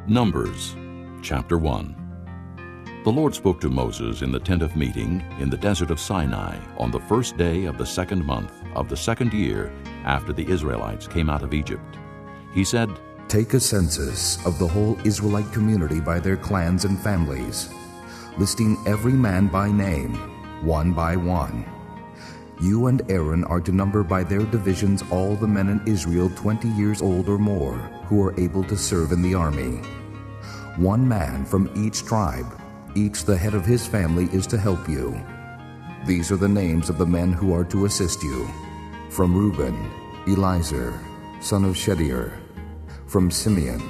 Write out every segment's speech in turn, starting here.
Numbers, chapter 1. The Lord spoke to Moses in the tent of meeting in the desert of Sinai on the first day of the second month of the second year after the Israelites came out of Egypt. He said, "Take a census of the whole Israelite community by their clans and families, listing every man by name, one by one. You and Aaron are to number by their divisions all the men in Israel 20 years old or more who are able to serve in the army. One man from each tribe, each the head of his family, is to help you. These are the names of the men who are to assist you. From Reuben, Elizur, son of Shedeur. From Simeon,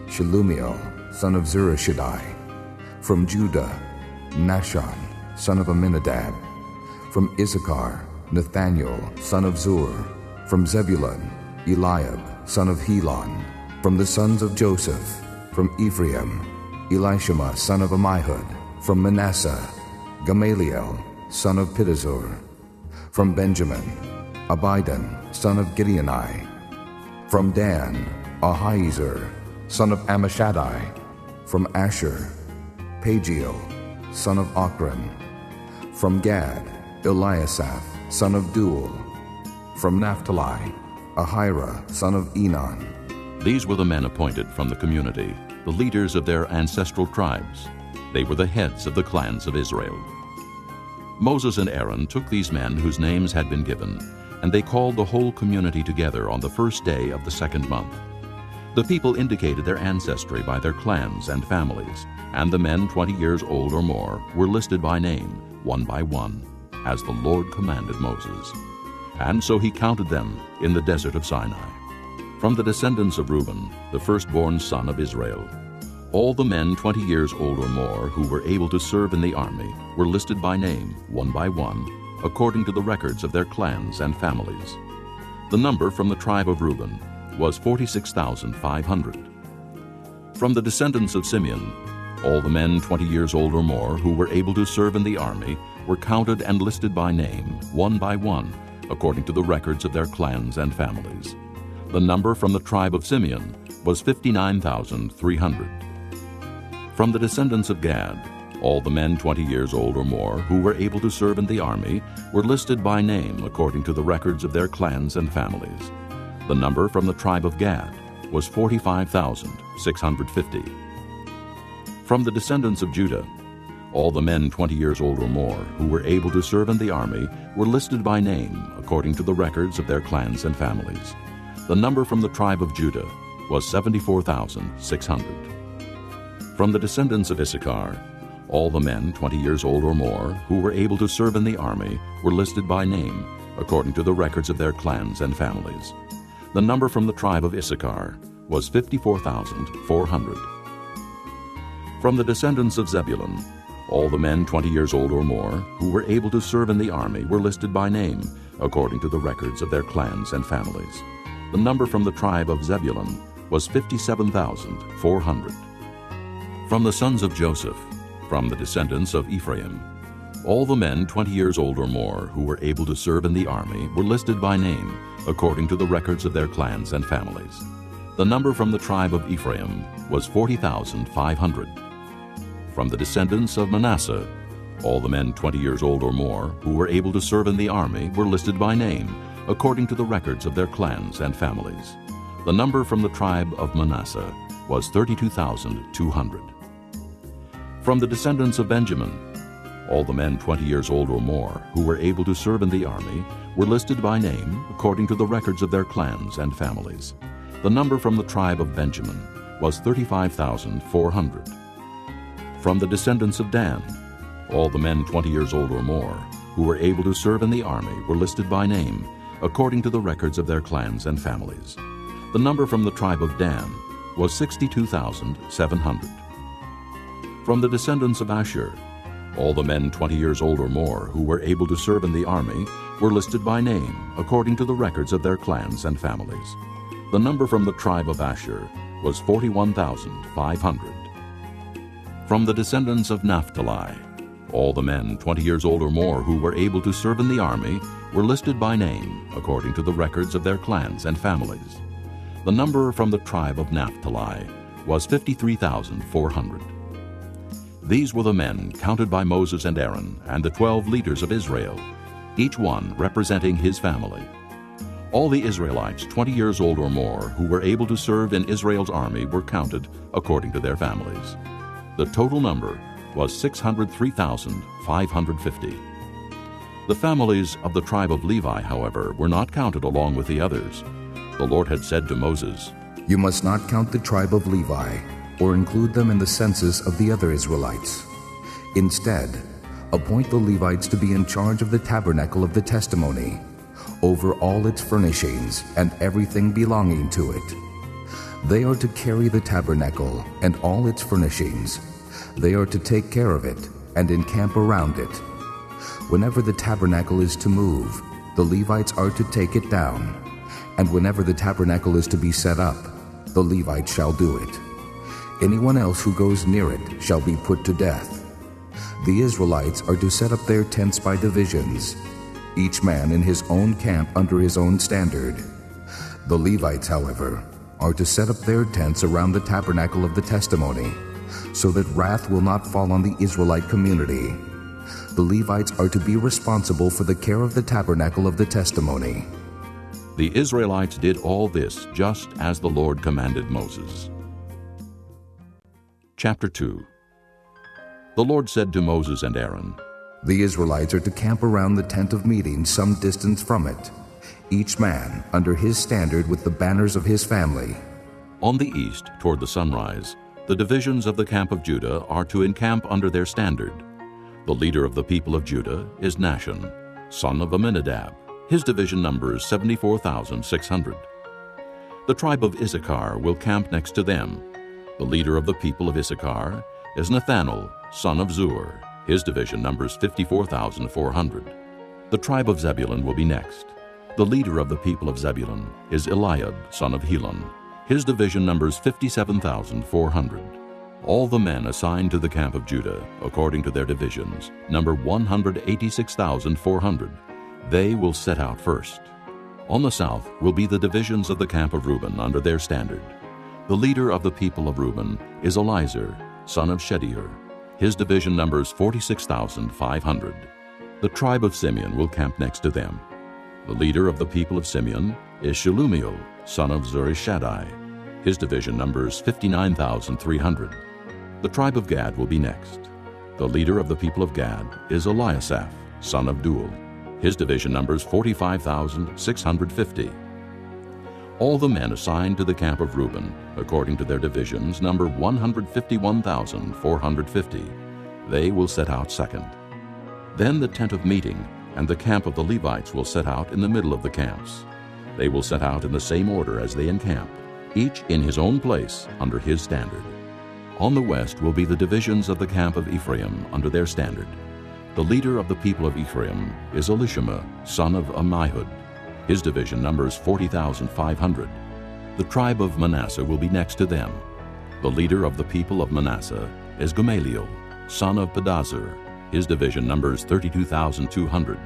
Shelumiel, son of Zurishaddai. From Judah, Nahshon, son of Amminadab. From Issachar, Nathaniel, son of Zur. From Zebulun, Eliab, son of Helon. From the sons of Joseph, from Ephraim, Elishama, son of Ammihud. From Manasseh, Gamaliel, son of Pedazur. From Benjamin, Abidan, son of Gideoni. From Dan, Ahiezer, son of Ammishaddai. From Asher, Pagiel, son of Ochran. From Gad, Eliasaph, son of Duel. From Naphtali, Ahira, son of Enon. These were the men appointed from the community, the leaders of their ancestral tribes. They were the heads of the clans of Israel. Moses and Aaron took these men whose names had been given, and they called the whole community together on the first day of the second month. The people indicated their ancestry by their clans and families, and the men 20 years old or more were listed by name, one by one, as the Lord commanded Moses. And so he counted them in the desert of Sinai. From the descendants of Reuben, the firstborn son of Israel, all the men 20 years old or more who were able to serve in the army were listed by name, one by one, according to the records of their clans and families. The number from the tribe of Reuben was 46,500. From the descendants of Simeon, all the men 20 years old or more who were able to serve in the army were counted and listed by name, one by one, according to the records of their clans and families. The number from the tribe of Simeon was 59,300. From the descendants of Gad, all the men 20 years old or more who were able to serve in the army were listed by name according to the records of their clans and families. The number from the tribe of Gad was 45,650. From the descendants of Judah, all the men 20 years old or more who were able to serve in the army were listed by name according to the records of their clans and families. The number from the tribe of Judah was 74,600. From the descendants of Issachar, all the men 20 years old or more who were able to serve in the army were listed by name according to the records of their clans and families. The number from the tribe of Issachar was 54,400. From the descendants of Zebulun, all the men 20 years old or more who were able to serve in the army were listed by name according to the records of their clans and families. The number from the tribe of Zebulun was 57,400. From the sons of Joseph, from the descendants of Ephraim, all the men 20 years old or more who were able to serve in the army were listed by name according to the records of their clans and families. The number from the tribe of Ephraim was 40,500. From the descendants of Manasseh, all the men 20 years old or more who were able to serve in the army were listed by name according to the records of their clans and families. The number from the tribe of Manasseh was 32,200. From the descendants of Benjamin, all the men 20 years old or more who were able to serve in the army were listed by name according to the records of their clans and families. The number from the tribe of Benjamin was 35,400. From the descendants of Dan, all the men 20 years old or more who were able to serve in the army were listed by name according to the records of their clans and families. The number from the tribe of Dan was 62,700. From the descendants of Asher, all the men 20 years old or more who were able to serve in the army were listed by name according to the records of their clans and families. The number from the tribe of Asher was 41,500. From the descendants of Naphtali, all the men 20 years old or more who were able to serve in the army were listed by name according to the records of their clans and families. The number from the tribe of Naphtali was 53,400. These were the men counted by Moses and Aaron and the 12 leaders of Israel, each one representing his family. All the Israelites 20 years old or more who were able to serve in Israel's army were counted according to their families. The total number was 603,550. The families of the tribe of Levi, however, were not counted along with the others. The Lord had said to Moses, You must not count the tribe of Levi, or include them in the census of the other Israelites. Instead, appoint the Levites to be in charge of the tabernacle of the testimony, over all its furnishings and everything belonging to it. They are to carry the tabernacle and all its furnishings. They are to take care of it and encamp around it. Whenever the tabernacle is to move, the Levites are to take it down, and whenever the tabernacle is to be set up, the Levites shall do it. Anyone else who goes near it shall be put to death. The Israelites are to set up their tents by divisions, each man in his own camp under his own standard. The Levites, however, are to set up their tents around the tabernacle of the testimony, so that wrath will not fall on the Israelite community. The Levites are to be responsible for the care of the tabernacle of the testimony. The Israelites did all this just as the Lord commanded Moses. Chapter 2. The Lord said to Moses and Aaron, The Israelites are to camp around the tent of meeting some distance from it, each man under his standard with the banners of his family. On the east, toward the sunrise, the divisions of the camp of Judah are to encamp under their standard. The leader of the people of Judah is Nahshon, son of Amminadab. His division numbers 74,600. The tribe of Issachar will camp next to them. The leader of the people of Issachar is Nathanael, son of Zur. His division numbers 54,400. The tribe of Zebulun will be next. The leader of the people of Zebulun is Eliab, son of Helon. His division numbers 57,400. All the men assigned to the camp of Judah, according to their divisions, number 186,400. They will set out first. On the south will be the divisions of the camp of Reuben under their standard. The leader of the people of Reuben is Elizur, son of Shedeur. His division numbers 46,500. The tribe of Simeon will camp next to them. The leader of the people of Simeon is Shelumiel, son of Zurishaddai. His division numbers 59,300. The tribe of Gad will be next. The leader of the people of Gad is Eliasaph, son of Duel. His division numbers 45,650. All the men assigned to the camp of Reuben, according to their divisions, number 151,450. They will set out second. Then the tent of meeting and the camp of the Levites will set out in the middle of the camps. They will set out in the same order as they encamp, each in his own place under his standard. On the west will be the divisions of the camp of Ephraim under their standard. The leader of the people of Ephraim is Elishama, son of Ammihud. His division numbers 40,500. The tribe of Manasseh will be next to them. The leader of the people of Manasseh is Gamaliel, son of Pedazur. His division numbers 32,200.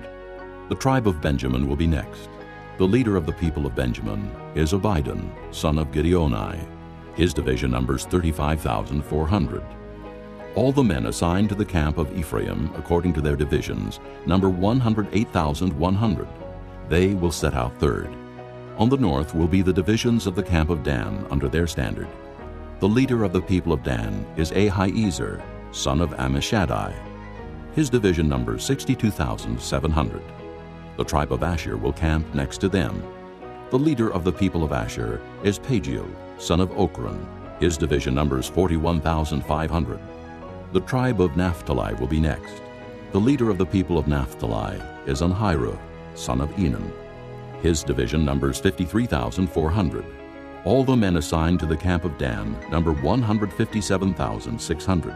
The tribe of Benjamin will be next. The leader of the people of Benjamin is Abidan, son of Gideoni. His division numbers 35,400. All the men assigned to the camp of Ephraim, according to their divisions, number 108,100. They will set out third. On the north will be the divisions of the camp of Dan under their standard. The leader of the people of Dan is Ahiezer, son of Ammishaddai. His division numbers 62,700. The tribe of Asher will camp next to them. The leader of the people of Asher is Pagiel, son of Ochran. His division numbers 41,500. The tribe of Naphtali will be next. The leader of the people of Naphtali is Anhiru, son of Enan. His division numbers 53,400. All the men assigned to the camp of Dan number 157,600.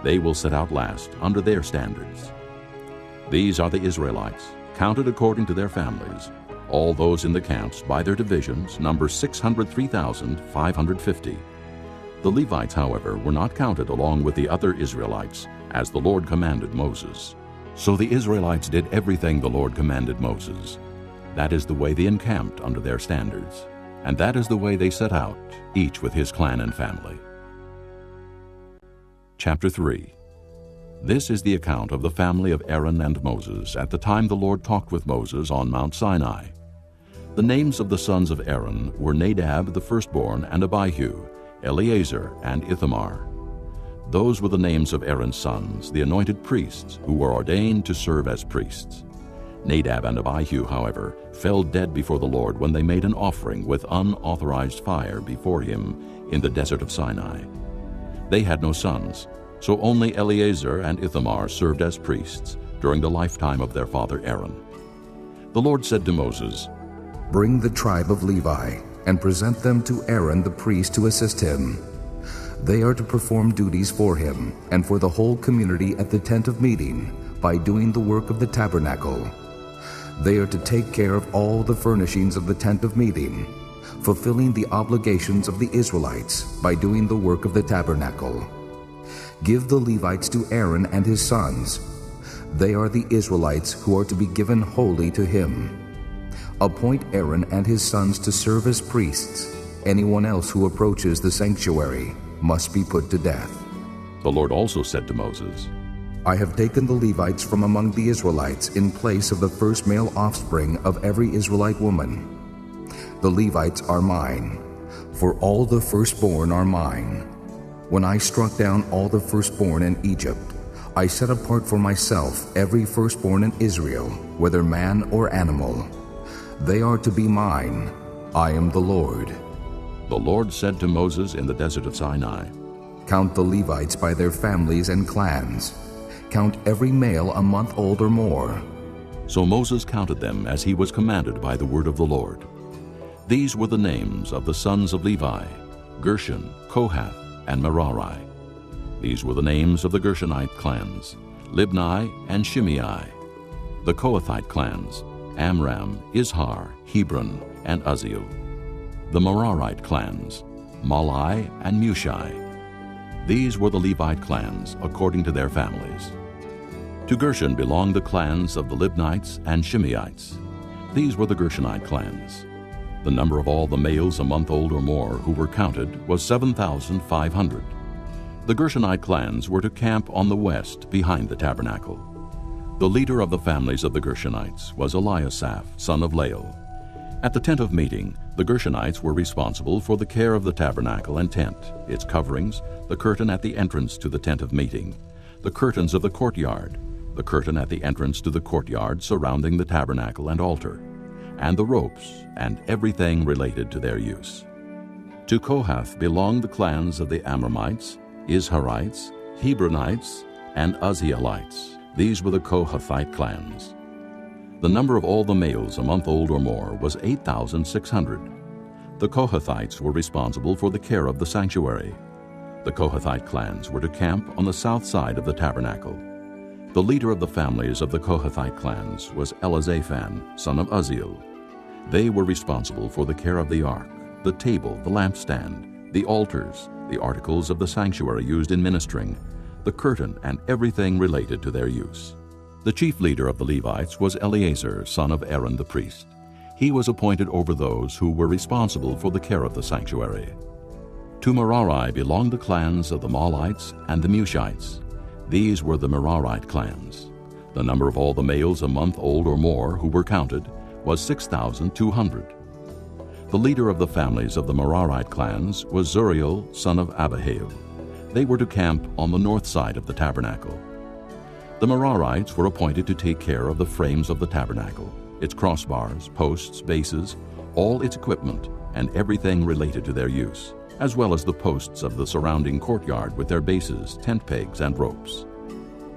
They will set out last under their standards. These are the Israelites, counted according to their families. All those in the camps by their divisions number 603,550. The Levites, however, were not counted along with the other Israelites, as the Lord commanded Moses. So the Israelites did everything the Lord commanded Moses. That is the way they encamped under their standards, and that is the way they set out, each with his clan and family. Chapter 3. This is the account of the family of Aaron and Moses at the time the Lord talked with Moses on Mount Sinai. The names of the sons of Aaron were Nadab the firstborn and Abihu, Eleazar and Ithamar. Those were the names of Aaron's sons, the anointed priests, who were ordained to serve as priests. Nadab and Abihu, however, fell dead before the Lord when they made an offering with unauthorized fire before him in the desert of Sinai. They had no sons, so only Eleazar and Ithamar served as priests during the lifetime of their father Aaron. The Lord said to Moses, "Bring the tribe of Levi and present them to Aaron the priest to assist him. They are to perform duties for him and for the whole community at the tent of meeting by doing the work of the tabernacle. They are to take care of all the furnishings of the tent of meeting, fulfilling the obligations of the Israelites by doing the work of the tabernacle. Give the Levites to Aaron and his sons. They are the Israelites who are to be given wholly to him. Appoint Aaron and his sons to serve as priests. Anyone else who approaches the sanctuary must be put to death." The Lord also said to Moses, "I have taken the Levites from among the Israelites in place of the first male offspring of every Israelite woman. The Levites are mine, for all the firstborn are mine. When I struck down all the firstborn in Egypt, I set apart for myself every firstborn in Israel, whether man or animal. They are to be mine. I am the Lord." The Lord said to Moses in the desert of Sinai, "Count the Levites by their families and clans. Count every male a month old or more." So Moses counted them as he was commanded by the word of the Lord. These were the names of the sons of Levi: Gershon, Kohath, and Merari. These were the names of the Gershonite clans: Libni and Shimei. The Kohathite clans: Amram, Izhar, Hebron, and Uzziel. The Merarite clans: Malai and Mushi. These were the Levite clans according to their families. To Gershon belonged the clans of the Libnites and Shimeites. These were the Gershonite clans. The number of all the males a month old or more who were counted was 7,500. The Gershonite clans were to camp on the west behind the tabernacle. The leader of the families of the Gershonites was Eliasaph, son of Lael. At the tent of meeting, the Gershonites were responsible for the care of the tabernacle and tent, its coverings, the curtain at the entrance to the tent of meeting, the curtains of the courtyard, the curtain at the entrance to the courtyard surrounding the tabernacle and altar, and the ropes and everything related to their use. To Kohath belonged the clans of the Amramites, Izharites, Hebronites, and Uzzielites. These were the Kohathite clans. The number of all the males a month old or more was 8,600. The Kohathites were responsible for the care of the sanctuary. The Kohathite clans were to camp on the south side of the tabernacle. The leader of the families of the Kohathite clans was Elizaphan, son of Uzziel. They were responsible for the care of the ark, the table, the lampstand, the altars, the articles of the sanctuary used in ministering, the curtain, and everything related to their use. The chief leader of the Levites was Eleazar, son of Aaron the priest. He was appointed over those who were responsible for the care of the sanctuary. To Merari belonged the clans of the Malites and the Mushites. These were the Merarite clans. The number of all the males a month old or more who were counted was 6,200. The leader of the families of the Merarite clans was Zuriel, son of Abihail. They were to camp on the north side of the tabernacle. The Merarites were appointed to take care of the frames of the tabernacle, its crossbars, posts, bases, all its equipment, and everything related to their use, as well as the posts of the surrounding courtyard with their bases, tent pegs, and ropes.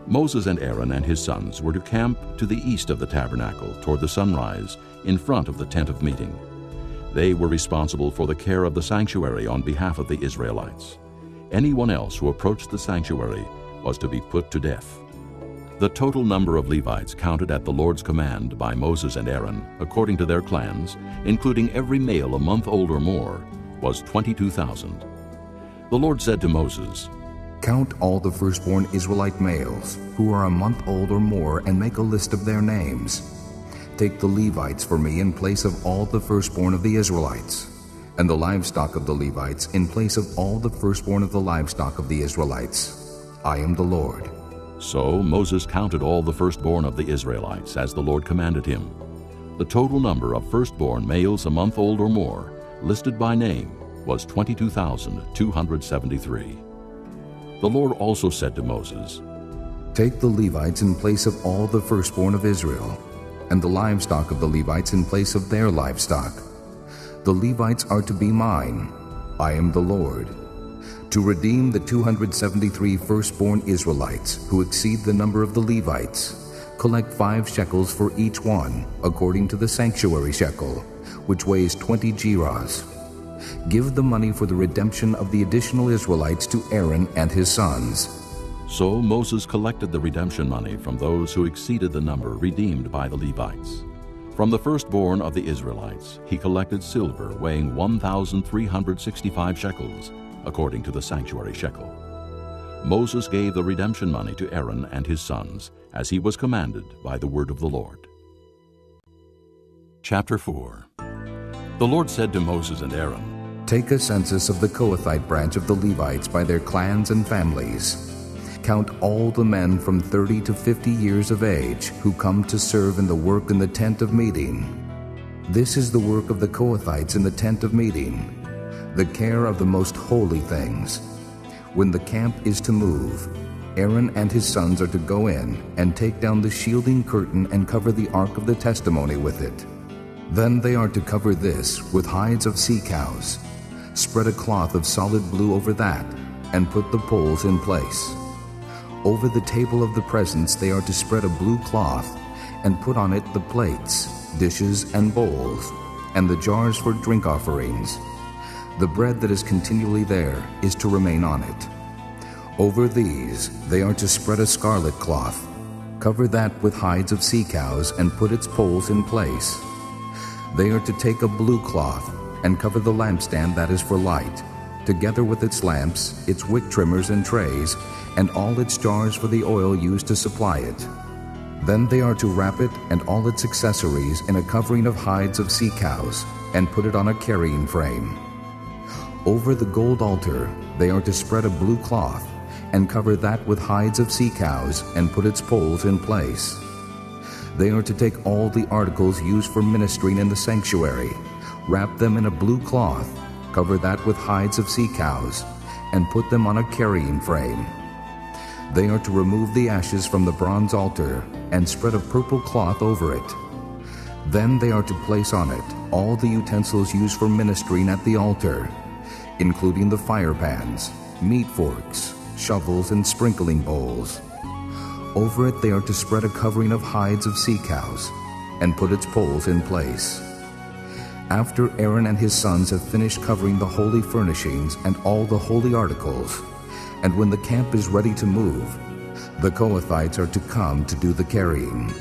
Moses and Aaron and his sons were to camp to the east of the tabernacle toward the sunrise in front of the tent of meeting. They were responsible for the care of the sanctuary on behalf of the Israelites. Anyone else who approached the sanctuary was to be put to death. The total number of Levites counted at the Lord's command by Moses and Aaron, according to their clans, including every male a month old or more, was 22,000. The Lord said to Moses, "Count all the firstborn Israelite males who are a month old or more and make a list of their names. Take the Levites for me in place of all the firstborn of the Israelites, and the livestock of the Levites in place of all the firstborn of the livestock of the Israelites. I am the Lord." So Moses counted all the firstborn of the Israelites as the Lord commanded him. The total number of firstborn males a month old or more, listed by name, was 22,273. The Lord also said to Moses, "Take the Levites in place of all the firstborn of Israel, and the livestock of the Levites in place of their livestock. The Levites are to be mine. I am the Lord. To redeem the 273 firstborn Israelites who exceed the number of the Levites, collect 5 shekels for each one, according to the sanctuary shekel, which weighs 20 gerahs. Give the money for the redemption of the additional Israelites to Aaron and his sons." So Moses collected the redemption money from those who exceeded the number redeemed by the Levites. From the firstborn of the Israelites, he collected silver weighing 1,365 shekels, according to the sanctuary shekel. Moses gave the redemption money to Aaron and his sons, as he was commanded by the word of the Lord. Chapter 4. The Lord said to Moses and Aaron, "Take a census of the Kohathite branch of the Levites by their clans and families. Count all the men from 30 to 50 years of age who come to serve in the work in the tent of meeting. This is the work of the Kohathites in the tent of meeting, the care of the most holy things. When the camp is to move, Aaron and his sons are to go in and take down the shielding curtain and cover the ark of the testimony with it. Then they are to cover this with hides of sea cows. Spread a cloth of solid blue over that, and put the poles in place. Over the table of the presence they are to spread a blue cloth, and put on it the plates, dishes, and bowls, and the jars for drink offerings. The bread that is continually there is to remain on it. Over these they are to spread a scarlet cloth. Cover that with hides of sea cows, and put its poles in place. They are to take a blue cloth, and cover the lampstand that is for light, together with its lamps, its wick trimmers and trays, and all its jars for the oil used to supply it. Then they are to wrap it and all its accessories in a covering of hides of sea cows, and put it on a carrying frame. Over the gold altar they are to spread a blue cloth, and cover that with hides of sea cows, and put its poles in place. They are to take all the articles used for ministering in the sanctuary, wrap them in a blue cloth, cover that with hides of sea cows, and put them on a carrying frame. They are to remove the ashes from the bronze altar, and spread a purple cloth over it. Then they are to place on it all the utensils used for ministering at the altar, including the fire pans, meat forks, shovels, and sprinkling bowls. Over it they are to spread a covering of hides of sea cows, and put its poles in place. After Aaron and his sons have finished covering the holy furnishings and all the holy articles, and when the camp is ready to move, the Kohathites are to come to do the carrying.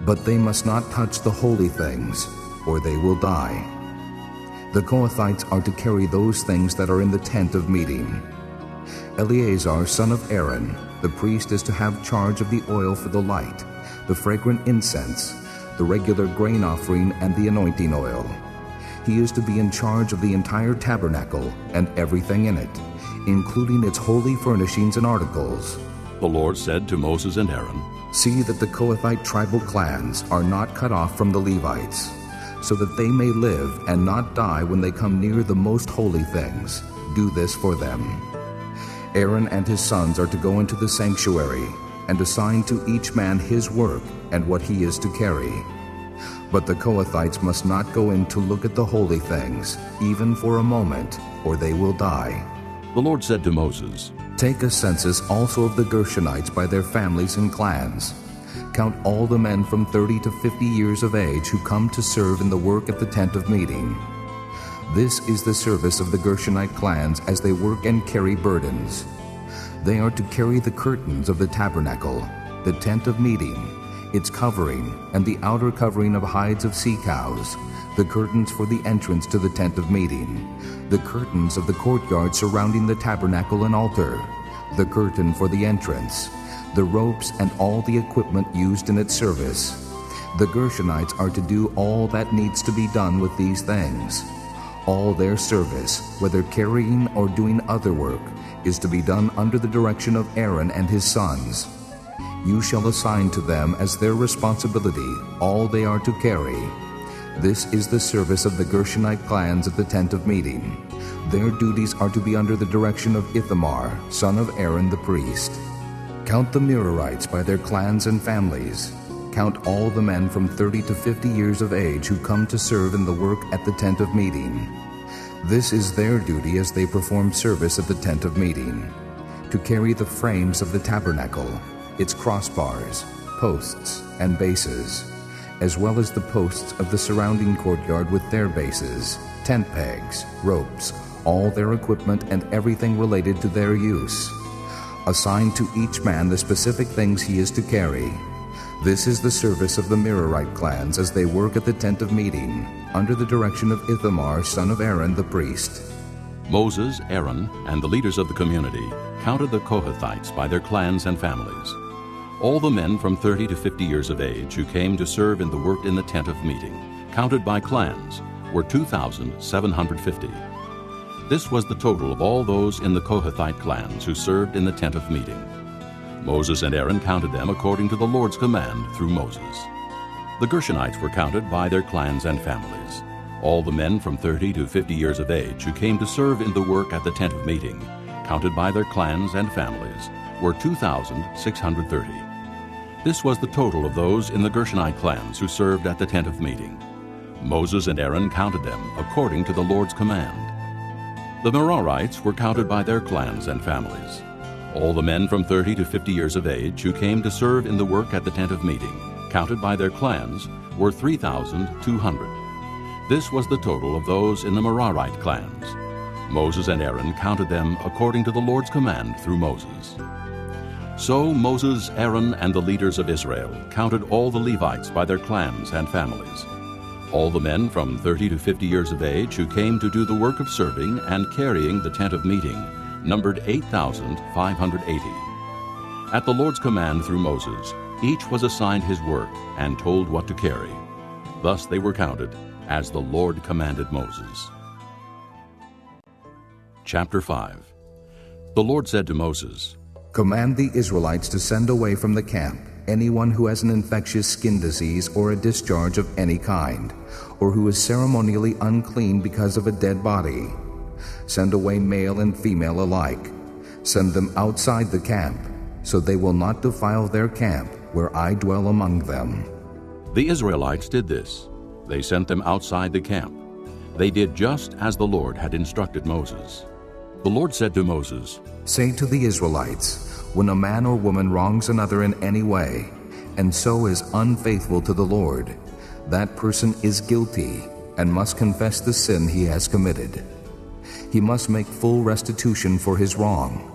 But they must not touch the holy things, or they will die. The Kohathites are to carry those things that are in the tent of meeting. Eleazar, son of Aaron, the priest, is to have charge of the oil for the light, the fragrant incense, the regular grain offering, and the anointing oil. He is to be in charge of the entire tabernacle and everything in it, including its holy furnishings and articles. The Lord said to Moses and Aaron, "See that the Kohathite tribal clans are not cut off from the Levites, so that they may live and not die when they come near the most holy things. Do this for them. Aaron and his sons are to go into the sanctuary and assign to each man his work and what he is to carry. But the Kohathites must not go in to look at the holy things, even for a moment, or they will die." The Lord said to Moses, "Take a census also of the Gershonites by their families and clans. Count all the men from 30 to 50 years of age who come to serve in the work at the tent of meeting. This is the service of the Gershonite clans as they work and carry burdens. They are to carry the curtains of the tabernacle, the tent of meeting, its covering, and the outer covering of hides of sea cows, the curtains for the entrance to the tent of meeting, the curtains of the courtyard surrounding the tabernacle and altar, the curtain for the entrance, the ropes and all the equipment used in its service. The Gershonites are to do all that needs to be done with these things. All their service, whether carrying or doing other work, is to be done under the direction of Aaron and his sons. You shall assign to them as their responsibility all they are to carry. This is the service of the Gershonite clans at the tent of meeting. Their duties are to be under the direction of Ithamar, son of Aaron the priest. Count the Merarites by their clans and families. Count all the men from 30 to 50 years of age who come to serve in the work at the tent of meeting. This is their duty as they perform service at the tent of meeting, to carry the frames of the tabernacle, its crossbars, posts, and bases, as well as the posts of the surrounding courtyard with their bases, tent pegs, ropes, all their equipment and everything related to their use. Assign to each man the specific things he is to carry. This is the service of the Merarite clans as they work at the tent of meeting, under the direction of Ithamar, son of Aaron the priest. Moses, Aaron, and the leaders of the community counted the Kohathites by their clans and families. All the men from 30 to 50 years of age who came to serve in the work in the tent of meeting, counted by clans, were 2,750. This was the total of all those in the Kohathite clans who served in the tent of meeting. Moses and Aaron counted them according to the Lord's command through Moses. The Gershonites were counted by their clans and families. All the men from 30 to 50 years of age who came to serve in the work at the tent of meeting, counted by their clans and families, were 2,630. This was the total of those in the Gershonite clans who served at the tent of meeting. Moses and Aaron counted them according to the Lord's command. The Merarites were counted by their clans and families. All the men from 30 to 50 years of age who came to serve in the work at the tent of meeting, counted by their clans, were 3,200. This was the total of those in the Merarite clans. Moses and Aaron counted them according to the Lord's command through Moses. So Moses, Aaron, and the leaders of Israel counted all the Levites by their clans and families. All the men from 30 to 50 years of age who came to do the work of serving and carrying the tent of meeting numbered 8,580. At the Lord's command through Moses, each was assigned his work and told what to carry. Thus they were counted as the Lord commanded Moses. Chapter 5. The Lord said to Moses, Command the Israelites to send away from the camp anyone who has an infectious skin disease or a discharge of any kind, or who is ceremonially unclean because of a dead body. Send away male and female alike. Send them outside the camp, so they will not defile their camp where I dwell among them. The Israelites did this. They sent them outside the camp. They did just as the Lord had instructed Moses. The Lord said to Moses, Say to the Israelites, when a man or woman wrongs another in any way, and so is unfaithful to the Lord, that person is guilty and must confess the sin he has committed. He must make full restitution for his wrong.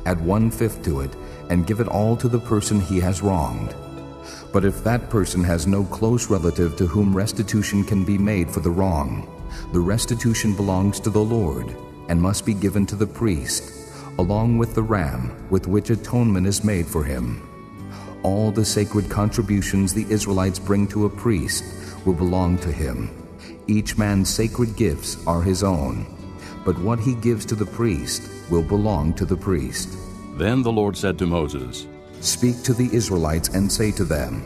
Add 1/5 to it and give it all to the person he has wronged. But if that person has no close relative to whom restitution can be made for the wrong, the restitution belongs to the Lord and must be given to the priest, along with the ram with which atonement is made for him. All the sacred contributions the Israelites bring to a priest will belong to him. Each man's sacred gifts are his own, but what he gives to the priest will belong to the priest. Then the Lord said to Moses, Speak to the Israelites and say to them,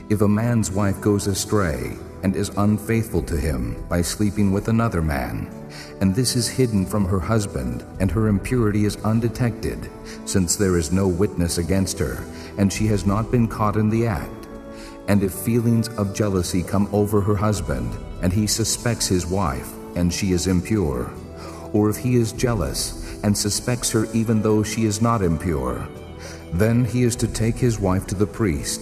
If a man's wife goes astray and is unfaithful to him by sleeping with another man, and this is hidden from her husband, and her impurity is undetected, since there is no witness against her, and she has not been caught in the act, and if feelings of jealousy come over her husband, and he suspects his wife, and she is impure, or if he is jealous and suspects her even though she is not impure, then he is to take his wife to the priest.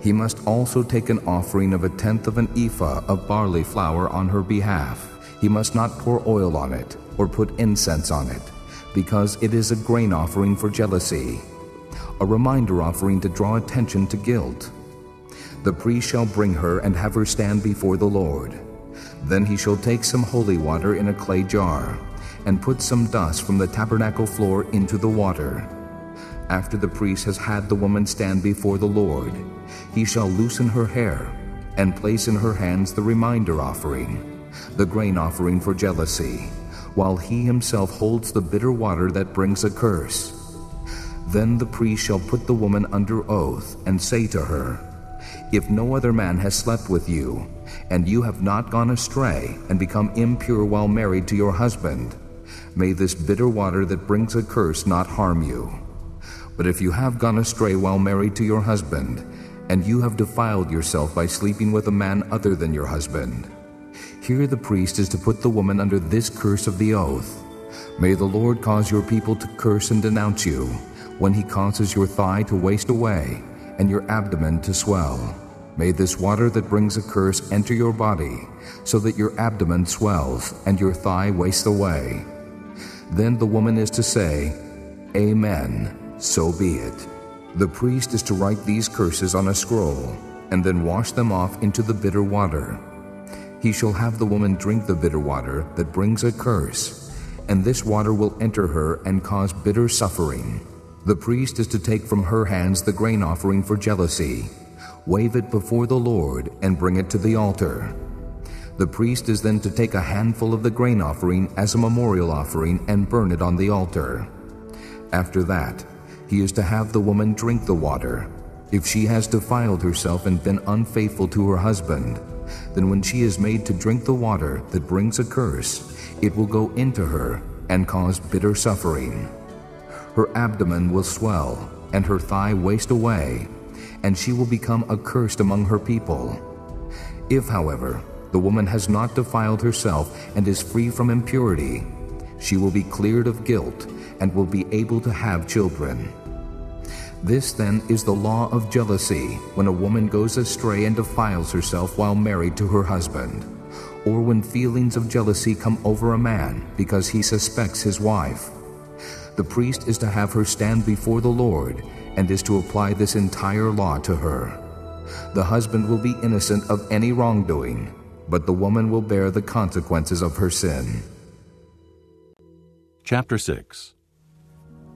He must also take an offering of 1/10 of an ephah of barley flour on her behalf. He must not pour oil on it or put incense on it, because it is a grain offering for jealousy, a reminder offering to draw attention to guilt. The priest shall bring her and have her stand before the Lord. Then he shall take some holy water in a clay jar, and put some dust from the tabernacle floor into the water. After the priest has had the woman stand before the Lord, he shall loosen her hair, and place in her hands the reminder offering, the grain offering for jealousy, while he himself holds the bitter water that brings a curse. Then the priest shall put the woman under oath and say to her, If no other man has slept with you, and you have not gone astray and become impure while married to your husband, may this bitter water that brings a curse not harm you. But if you have gone astray while married to your husband, and you have defiled yourself by sleeping with a man other than your husband, here the priest is to put the woman under this curse of the oath. May the Lord cause your people to curse and denounce you, when he causes your thigh to waste away, and your abdomen to swell. May this water that brings a curse enter your body, so that your abdomen swells, and your thigh wastes away. Then the woman is to say, Amen, so be it. The priest is to write these curses on a scroll, and then wash them off into the bitter water. He shall have the woman drink the bitter water that brings a curse, and this water will enter her and cause bitter suffering. The priest is to take from her hands the grain offering for jealousy, wave it before the Lord, and bring it to the altar. The priest is then to take a handful of the grain offering as a memorial offering and burn it on the altar. After that, he is to have the woman drink the water. If she has defiled herself and been unfaithful to her husband, then when she is made to drink the water that brings a curse, it will go into her and cause bitter suffering. Her abdomen will swell, and her thigh waste away, and she will become accursed among her people. If, however, the woman has not defiled herself and is free from impurity, she will be cleared of guilt and will be able to have children. This then is the law of jealousy, when a woman goes astray and defiles herself while married to her husband, or when feelings of jealousy come over a man because he suspects his wife. The priest is to have her stand before the Lord and is to apply this entire law to her. The husband will be innocent of any wrongdoing, but the woman will bear the consequences of her sin. Chapter 6.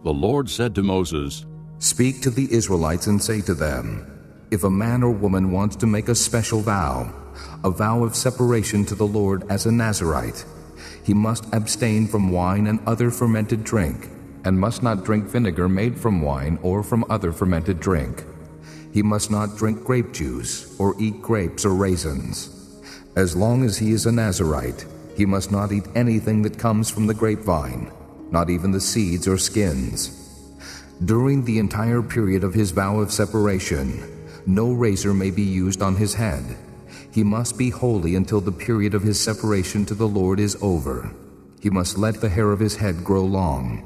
The Lord said to Moses, Speak to the Israelites and say to them, If a man or woman wants to make a special vow, a vow of separation to the Lord as a Nazirite, he must abstain from wine and other fermented drink, and must not drink vinegar made from wine or from other fermented drink. He must not drink grape juice or eat grapes or raisins. As long as he is a Nazirite, he must not eat anything that comes from the grapevine, not even the seeds or skins. During the entire period of his vow of separation, no razor may be used on his head. He must be holy until the period of his separation to the Lord is over. He must let the hair of his head grow long.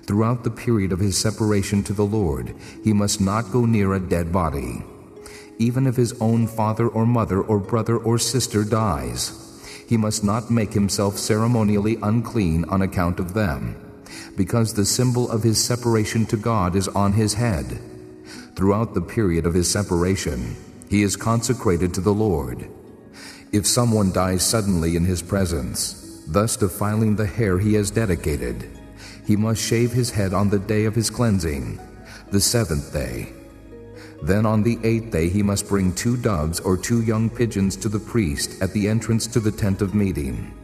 Throughout the period of his separation to the Lord, he must not go near a dead body. Even if his own father or mother or brother or sister dies, he must not make himself ceremonially unclean on account of them, because the symbol of his separation to God is on his head. Throughout the period of his separation, he is consecrated to the Lord. If someone dies suddenly in his presence, thus defiling the hair he has dedicated, he must shave his head on the day of his cleansing, the 7th day. Then on the 8th day he must bring 2 doves or 2 young pigeons to the priest at the entrance to the tent of meeting.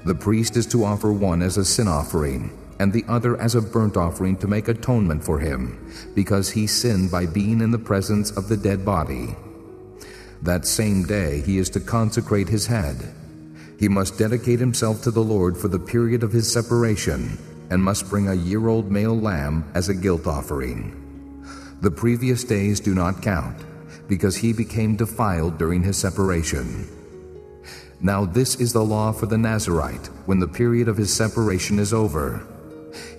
The priest is to offer one as a sin offering, and the other as a burnt offering to make atonement for him, because he sinned by being in the presence of the dead body. That same day he is to consecrate his head. He must dedicate himself to the Lord for the period of his separation, and must bring a year-old male lamb as a guilt offering. The previous days do not count, because he became defiled during his separation. Now this is the law for the Nazirite when the period of his separation is over.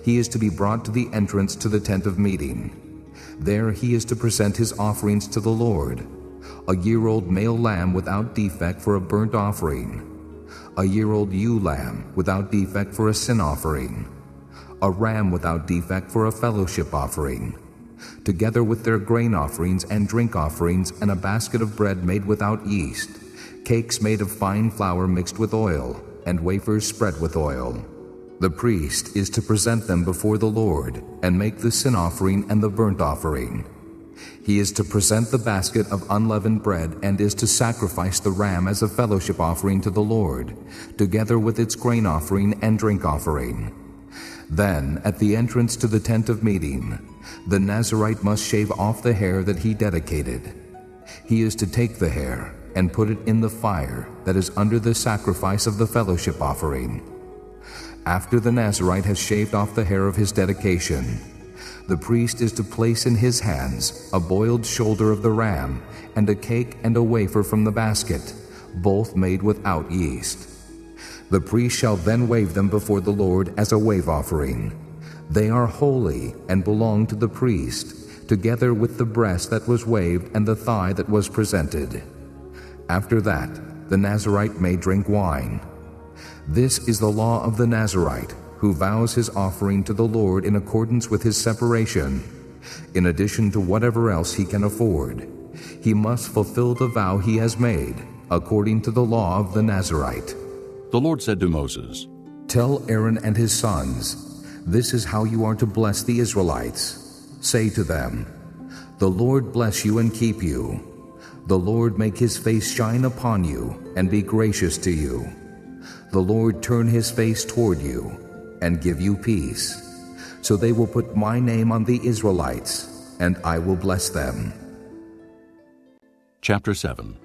He is to be brought to the entrance to the tent of meeting. There he is to present his offerings to the Lord: a year-old male lamb without defect for a burnt offering, a year-old ewe lamb without defect for a sin offering, a ram without defect for a fellowship offering, together with their grain offerings and drink offerings, and a basket of bread made without yeast, cakes made of fine flour mixed with oil, and wafers spread with oil. The priest is to present them before the Lord and make the sin offering and the burnt offering. He is to present the basket of unleavened bread and is to sacrifice the ram as a fellowship offering to the Lord, together with its grain offering and drink offering. Then, at the entrance to the tent of meeting, the Nazirite must shave off the hair that he dedicated. He is to take the hair and put it in the fire that is under the sacrifice of the fellowship offering. After the Nazirite has shaved off the hair of his dedication, the priest is to place in his hands a boiled shoulder of the ram and a cake and a wafer from the basket, both made without yeast. The priest shall then wave them before the Lord as a wave offering. They are holy and belong to the priest, together with the breast that was waved and the thigh that was presented. After that, the Nazirite may drink wine. This is the law of the Nazirite, who vows his offering to the Lord in accordance with his separation, in addition to whatever else he can afford. He must fulfill the vow he has made, according to the law of the Nazirite. The Lord said to Moses, "Tell Aaron and his sons, this is how you are to bless the Israelites. Say to them, 'The Lord bless you and keep you. The Lord make his face shine upon you and be gracious to you. The Lord turn his face toward you and give you peace.' So they will put my name on the Israelites, and I will bless them." Chapter 7.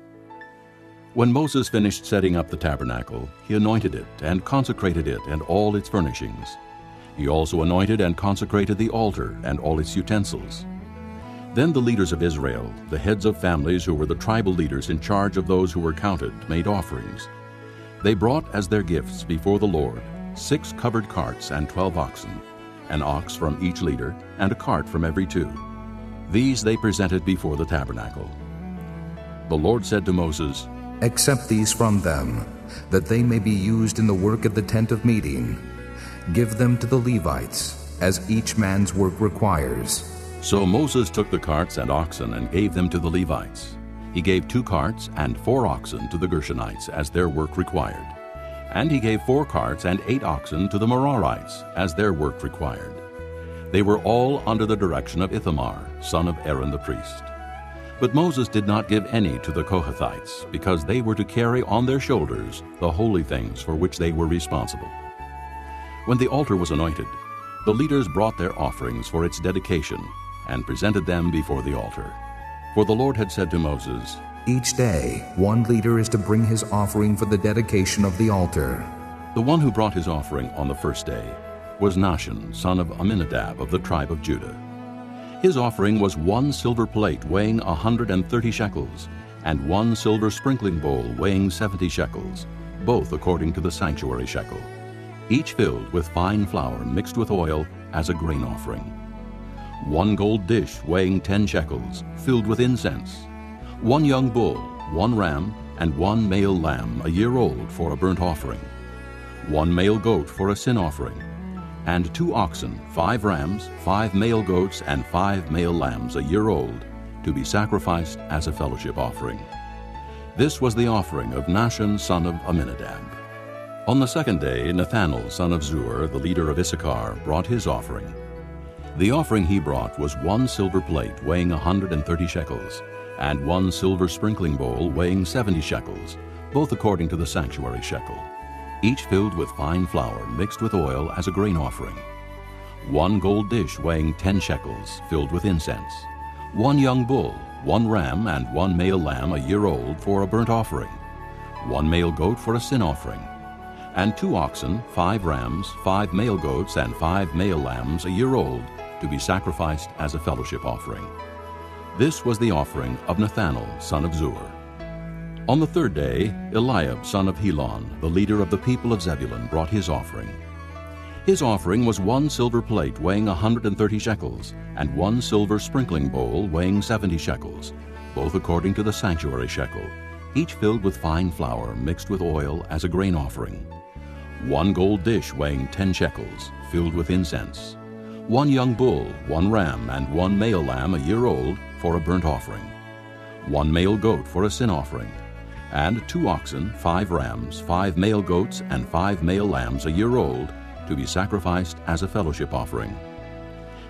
When Moses finished setting up the tabernacle, he anointed it and consecrated it and all its furnishings. He also anointed and consecrated the altar and all its utensils. Then the leaders of Israel, the heads of families who were the tribal leaders in charge of those who were counted, made offerings. They brought as their gifts before the Lord 6 covered carts and 12 oxen, an ox from each leader, and a cart from every 2. These they presented before the tabernacle. The Lord said to Moses, "Accept these from them, that they may be used in the work of the tent of meeting. Give them to the Levites, as each man's work requires." So Moses took the carts and oxen and gave them to the Levites. He gave 2 carts and 4 oxen to the Gershonites as their work required. And he gave 4 carts and 8 oxen to the Merarites as their work required. They were all under the direction of Ithamar, son of Aaron the priest. But Moses did not give any to the Kohathites, because they were to carry on their shoulders the holy things for which they were responsible. When the altar was anointed, the leaders brought their offerings for its dedication and presented them before the altar. For the Lord had said to Moses, "Each day, one leader is to bring his offering for the dedication of the altar." The one who brought his offering on the first day was Nahshon, son of Amminadab of the tribe of Judah. His offering was 1 silver plate weighing 130 shekels, and 1 silver sprinkling bowl weighing 70 shekels, both according to the sanctuary shekel, each filled with fine flour mixed with oil as a grain offering. 1 gold dish weighing 10 shekels, filled with incense. 1 young bull, 1 ram, and 1 male lamb a year old for a burnt offering. 1 male goat for a sin offering. And 2 oxen, 5 rams, 5 male goats, and 5 male lambs a year old, to be sacrificed as a fellowship offering. This was the offering of Nahshon, son of Amminadab. On the second day, Nathanael, son of Zuar, the leader of Issachar, brought his offering. The offering he brought was 1 silver plate weighing 130 shekels, and 1 silver sprinkling bowl weighing 70 shekels, both according to the sanctuary shekel, each filled with fine flour mixed with oil as a grain offering. 1 gold dish weighing 10 shekels, filled with incense. 1 young bull, 1 ram, and 1 male lamb a year old for a burnt offering. 1 male goat for a sin offering. And 2 oxen, 5 rams, 5 male goats, and 5 male lambs a year old, to be sacrificed as a fellowship offering. This was the offering of Nathanael, son of Zuar. On the third day, Eliab, son of Helon, the leader of the people of Zebulun, brought his offering. His offering was 1 silver plate weighing 130 shekels, and 1 silver sprinkling bowl weighing 70 shekels, both according to the sanctuary shekel, each filled with fine flour mixed with oil as a grain offering. 1 gold dish weighing 10 shekels, filled with incense. 1 young bull, 1 ram, and 1 male lamb a year old for a burnt offering. 1 male goat for a sin offering. And 2 oxen, 5 rams, 5 male goats, and 5 male lambs a year old, to be sacrificed as a fellowship offering.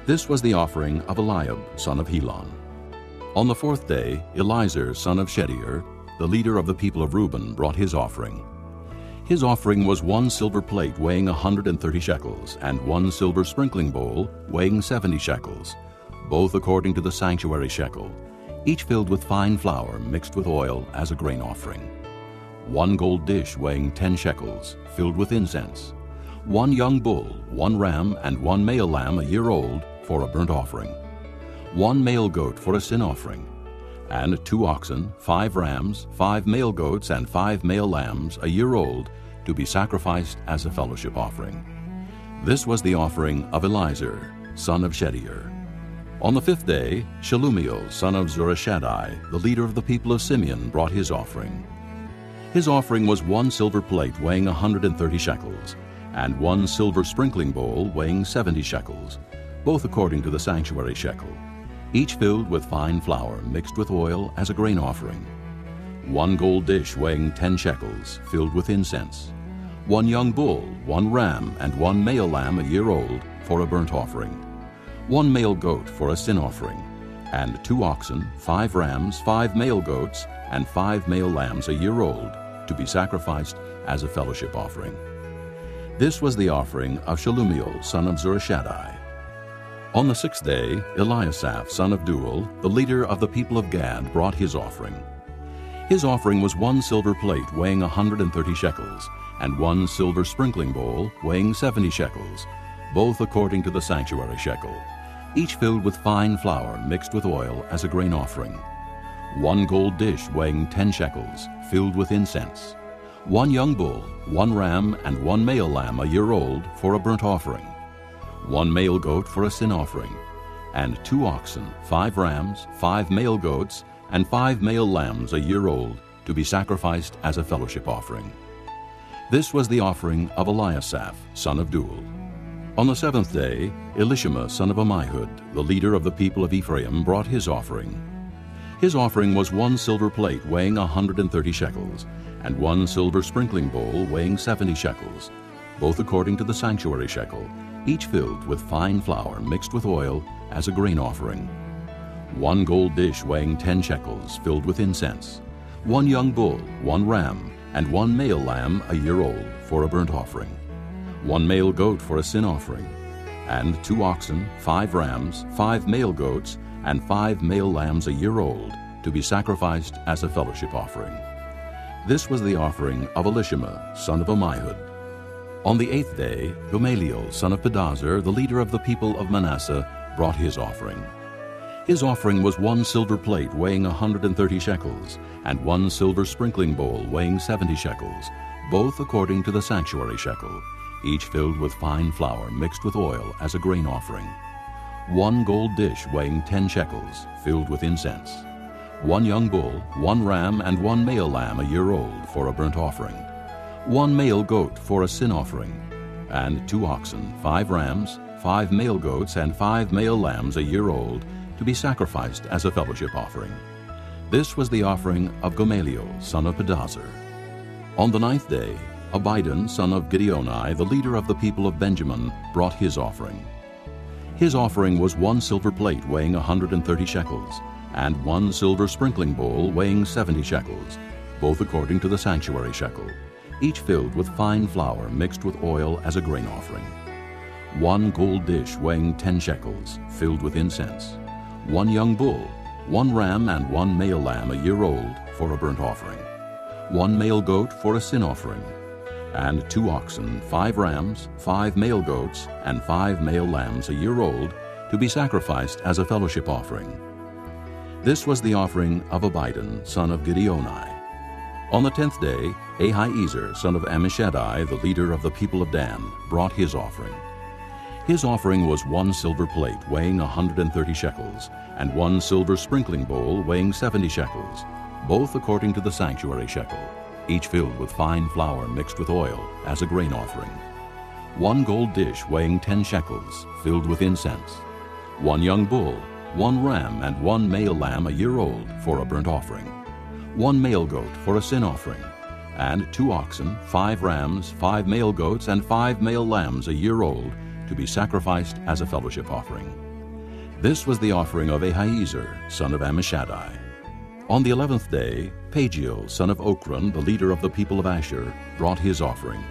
This was the offering of Eliab, son of Helon. On the fourth day, Eliezer, son of Shedeur, the leader of the people of Reuben, brought his offering. His offering was 1 silver plate weighing 130 shekels, and 1 silver sprinkling bowl weighing 70 shekels, both according to the sanctuary shekel, each filled with fine flour mixed with oil as a grain offering. 1 gold dish weighing 10 shekels, filled with incense. 1 young bull, 1 ram, and 1 male lamb a year old for a burnt offering. 1 male goat for a sin offering, and 2 oxen, 5 rams, 5 male goats, and 5 male lambs a year old to be sacrificed as a fellowship offering. This was the offering of Eliezer, son of Shedeur. On the 5th day, Shelumiel, son of Zurishaddai, the leader of the people of Simeon, brought his offering. His offering was 1 silver plate weighing 130 shekels, and 1 silver sprinkling bowl weighing 70 shekels, both according to the sanctuary shekel, each filled with fine flour mixed with oil as a grain offering. 1 gold dish weighing 10 shekels, filled with incense. 1 young bull, 1 ram, and 1 male lamb a year old for a burnt offering. 1 male goat for a sin offering, and 2 oxen, 5 rams, 5 male goats, and 5 male lambs a year old to be sacrificed as a fellowship offering. This was the offering of Shelumiel, son of Zurishaddai. On the 6th day, Eliasaph, son of Deuel, the leader of the people of Gad, brought his offering. His offering was 1 silver plate weighing 130 shekels, and 1 silver sprinkling bowl weighing 70 shekels, both according to the sanctuary shekel, each filled with fine flour mixed with oil as a grain offering. 1 gold dish weighing 10 shekels, filled with incense. 1 young bull, 1 ram, and 1 male lamb a year old for a burnt offering. 1 male goat for a sin offering, and 2 oxen, 5 rams, 5 male goats, and 5 male lambs a year old to be sacrificed as a fellowship offering. This was the offering of Eliasaph, son of Deuel. On the 7th day, Elishama, son of Ammihud, the leader of the people of Ephraim, brought his offering. His offering was 1 silver plate weighing 130 shekels, and 1 silver sprinkling bowl weighing 70 shekels, both according to the sanctuary shekel, each filled with fine flour mixed with oil as a grain offering. 1 gold dish weighing 10 shekels, filled with incense. 1 young bull, 1 ram, and 1 male lamb a year old for a burnt offering. 1 male goat for a sin offering, and 2 oxen, 5 rams, 5 male goats, and 5 male lambs a year old to be sacrificed as a fellowship offering. This was the offering of Elishama, son of Ammihud. On the 8th day, Gamaliel, son of Pedazur, the leader of the people of Manasseh, brought his offering. His offering was 1 silver plate weighing 130 shekels, and 1 silver sprinkling bowl weighing 70 shekels, both according to the sanctuary shekel, each filled with fine flour mixed with oil as a grain offering. 1 gold dish weighing 10 shekels, filled with incense. 1 young bull, 1 ram, and 1 male lamb a year old for a burnt offering. 1 male goat for a sin offering, and 2 oxen, 5 rams, 5 male goats, and 5 male lambs a year old to be sacrificed as a fellowship offering. This was the offering of Gamaliel, son of Pedazur. On the 9th day, Abidan, son of Gideoni, the leader of the people of Benjamin, brought his offering. His offering was 1 silver plate weighing 130 shekels, and 1 silver sprinkling bowl weighing 70 shekels, both according to the sanctuary shekel, each filled with fine flour mixed with oil as a grain offering. 1 gold dish weighing 10 shekels, filled with incense. 1 young bull, 1 ram, and 1 male lamb a year old for a burnt offering. 1 male goat for a sin offering, and 2 oxen, 5 rams, 5 male goats, and 5 male lambs a year old to be sacrificed as a fellowship offering. This was the offering of Abidan, son of Gideoni. On the 10th day, Ahiezer, son of Ammishaddai, the leader of the people of Dan, brought his offering. His offering was 1 silver plate weighing 130 shekels, and 1 silver sprinkling bowl weighing 70 shekels, both according to the sanctuary shekel, each filled with fine flour mixed with oil as a grain offering. 1 gold dish weighing 10 shekels, filled with incense. 1 young bull, 1 ram, and 1 male lamb a year old for a burnt offering. 1 male goat for a sin offering, and 2 oxen, 5 rams, 5 male goats, and 5 male lambs a year old to be sacrificed as a fellowship offering. This was the offering of Ahiezer, son of Ammishaddai. On the 11th day, Pagiel, son of Ochran, the leader of the people of Asher, brought his offering.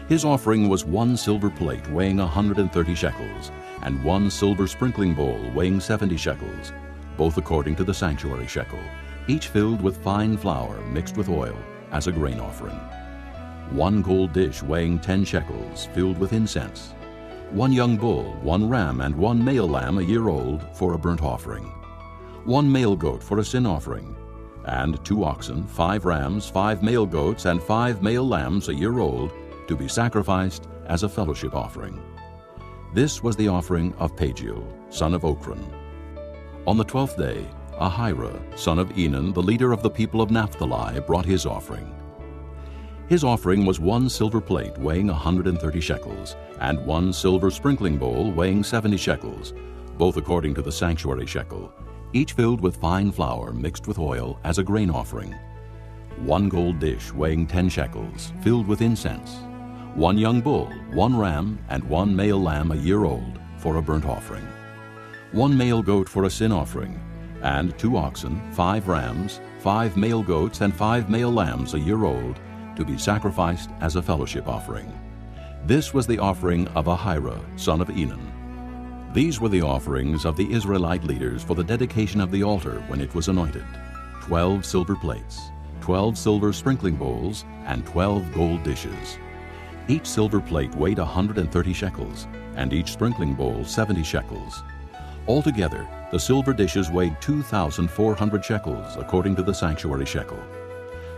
His offering was 1 silver plate weighing 130 shekels, and 1 silver sprinkling bowl weighing 70 shekels, both according to the sanctuary shekel, each filled with fine flour mixed with oil, as a grain offering. 1 gold dish weighing 10 shekels, filled with incense. 1 young bull, 1 ram, and 1 male lamb a year old for a burnt offering. 1 male goat for a sin offering, and 2 oxen, 5 rams, 5 male goats, and 5 male lambs a year old, to be sacrificed as a fellowship offering. This was the offering of Pagiel, son of Ochran. On the 12th day, Ahira, son of Enan, the leader of the people of Naphtali, brought his offering. His offering was 1 silver plate weighing 130 shekels, and 1 silver sprinkling bowl weighing 70 shekels, both according to the sanctuary shekel, each filled with fine flour mixed with oil as a grain offering. 1 gold dish weighing 10 shekels, filled with incense. 1 young bull, 1 ram, and 1 male lamb a year old for a burnt offering. 1 male goat for a sin offering, and 2 oxen, 5 rams, 5 male goats, and 5 male lambs a year old, to be sacrificed as a fellowship offering. This was the offering of Ahira, son of Enan. These were the offerings of the Israelite leaders for the dedication of the altar when it was anointed: 12 silver plates, 12 silver sprinkling bowls, and 12 gold dishes. Each silver plate weighed 130 shekels, and each sprinkling bowl 70 shekels. Altogether, the silver dishes weighed 2,400 shekels, according to the sanctuary shekel.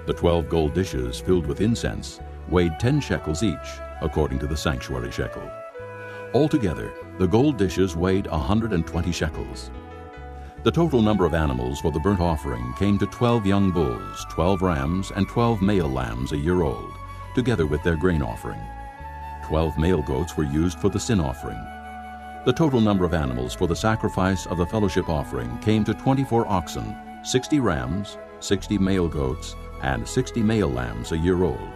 The 12 gold dishes filled with incense weighed 10 shekels each, according to the sanctuary shekel. Altogether, the gold dishes weighed 120 shekels. The total number of animals for the burnt offering came to 12 young bulls, 12 rams, and 12 male lambs a year old, together with their grain offering. 12 male goats were used for the sin offering. The total number of animals for the sacrifice of the fellowship offering came to 24 oxen, 60 rams, 60 male goats, and 60 male lambs a year old.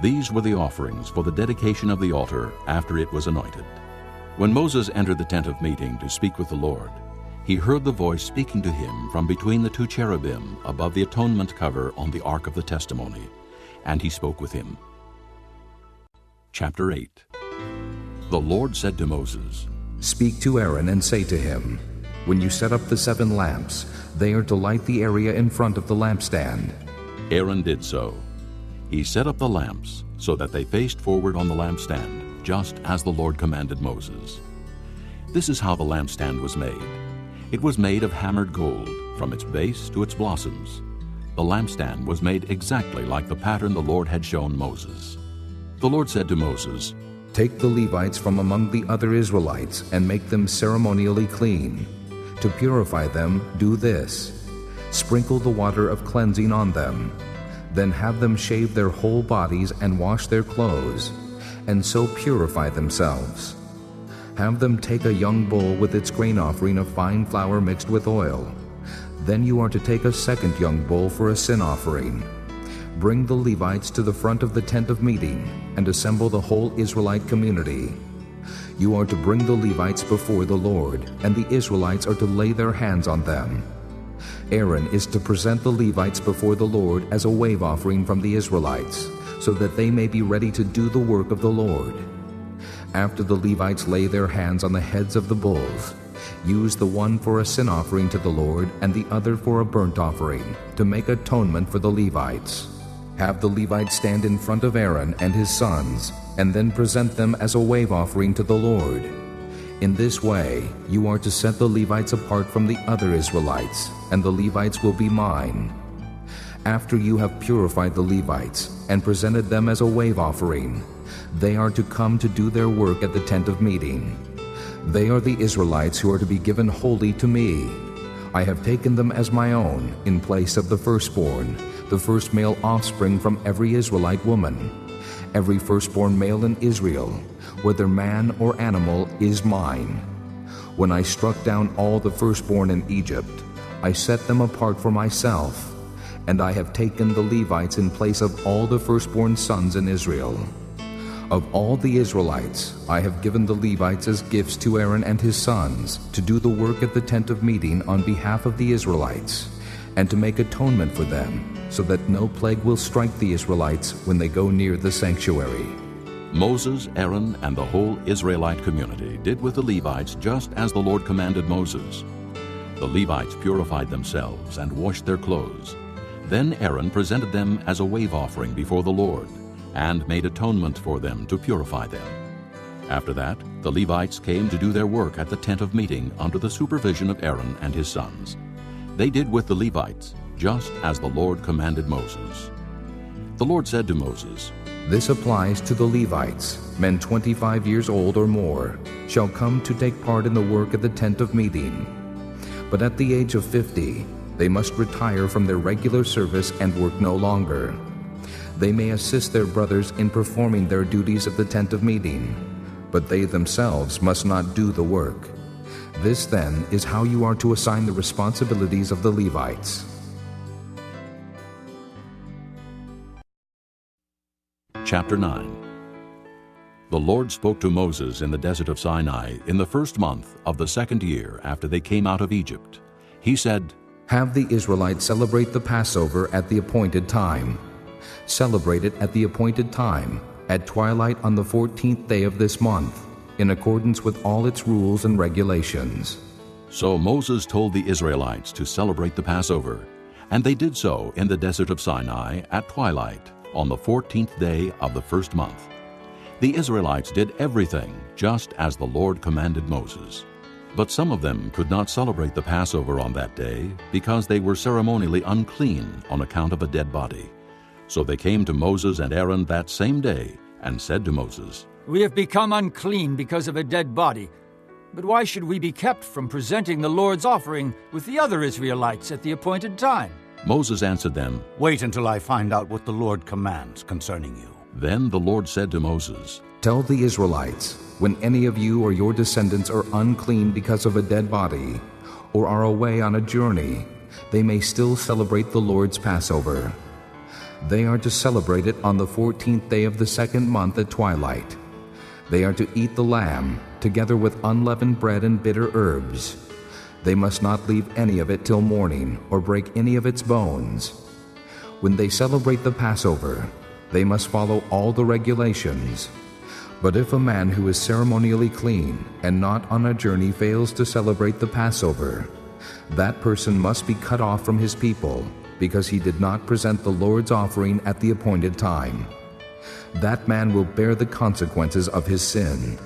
These were the offerings for the dedication of the altar after it was anointed. When Moses entered the tent of meeting to speak with the Lord, he heard the voice speaking to him from between the 2 cherubim above the atonement cover on the ark of the testimony, and he spoke with him. Chapter 8. The Lord said to Moses, "Speak to Aaron and say to him, when you set up the 7 lamps, they are to light the area in front of the lampstand." Aaron did so. He set up the lamps so that they faced forward on the lampstand, just as the Lord commanded Moses. This is how the lampstand was made. It was made of hammered gold, from its base to its blossoms. The lampstand was made exactly like the pattern the Lord had shown Moses. The Lord said to Moses, "Take the Levites from among the other Israelites and make them ceremonially clean. To purify them, do this: sprinkle the water of cleansing on them. Then have them shave their whole bodies and wash their clothes, and so purify themselves. Have them take a young bull with its grain offering of fine flour mixed with oil. Then you are to take a second young bull for a sin offering. Bring the Levites to the front of the tent of meeting and assemble the whole Israelite community. You are to bring the Levites before the Lord, and the Israelites are to lay their hands on them. Aaron is to present the Levites before the Lord as a wave offering from the Israelites, so that they may be ready to do the work of the Lord. After the Levites lay their hands on the heads of the bulls, use the one for a sin offering to the Lord and the other for a burnt offering, to make atonement for the Levites. Have the Levites stand in front of Aaron and his sons, and then present them as a wave offering to the Lord. In this way, you are to set the Levites apart from the other Israelites, and the Levites will be mine. After you have purified the Levites and presented them as a wave offering, they are to come to do their work at the tent of meeting. They are the Israelites who are to be given wholly to me. I have taken them as my own in place of the firstborn, the first male offspring from every Israelite woman. Every firstborn male in Israel, whether man or animal, is mine. When I struck down all the firstborn in Egypt, I set them apart for myself, and I have taken the Levites in place of all the firstborn sons in Israel. Of all the Israelites, I have given the Levites as gifts to Aaron and his sons to do the work at the tent of meeting on behalf of the Israelites, and to make atonement for them, so that no plague will strike the Israelites when they go near the sanctuary. Moses, Aaron, and the whole Israelite community did with the Levites just as the Lord commanded Moses. The Levites purified themselves and washed their clothes. Then Aaron presented them as a wave offering before the Lord, and made atonement for them to purify them. After that, the Levites came to do their work at the tent of meeting under the supervision of Aaron and his sons. They did with the Levites just as the Lord commanded Moses. The Lord said to Moses, This applies to the Levites. Men 25 years old or more shall come to take part in the work at the tent of meeting. But at the age of 50, they must retire from their regular service and work no longer. They may assist their brothers in performing their duties at the tent of meeting, but they themselves must not do the work. This, then, is how you are to assign the responsibilities of the Levites. Chapter 9. The Lord spoke to Moses in the desert of Sinai in the first month of the second year after they came out of Egypt. He said, Have the Israelites celebrate the Passover at the appointed time. Celebrate it at the appointed time, at twilight on the 14th day of this month, in accordance with all its rules and regulations. So Moses told the Israelites to celebrate the Passover, and they did so in the desert of Sinai at twilight on the 14th day of the first month. The Israelites did everything just as the Lord commanded Moses. But some of them could not celebrate the Passover on that day because they were ceremonially unclean on account of a dead body. So they came to Moses and Aaron that same day and said to Moses, We have become unclean because of a dead body. But why should we be kept from presenting the Lord's offering with the other Israelites at the appointed time? Moses answered them, Wait until I find out what the Lord commands concerning you. Then the Lord said to Moses, Tell the Israelites, when any of you or your descendants are unclean because of a dead body, or are away on a journey, they may still celebrate the Lord's Passover. They are to celebrate it on the 14th day of the second month at twilight. They are to eat the lamb, together with unleavened bread and bitter herbs. They must not leave any of it till morning, or break any of its bones. When they celebrate the Passover, they must follow all the regulations. But if a man who is ceremonially clean and not on a journey fails to celebrate the Passover, that person must be cut off from his people, because he did not present the Lord's offering at the appointed time. That man will bear the consequences of his sin.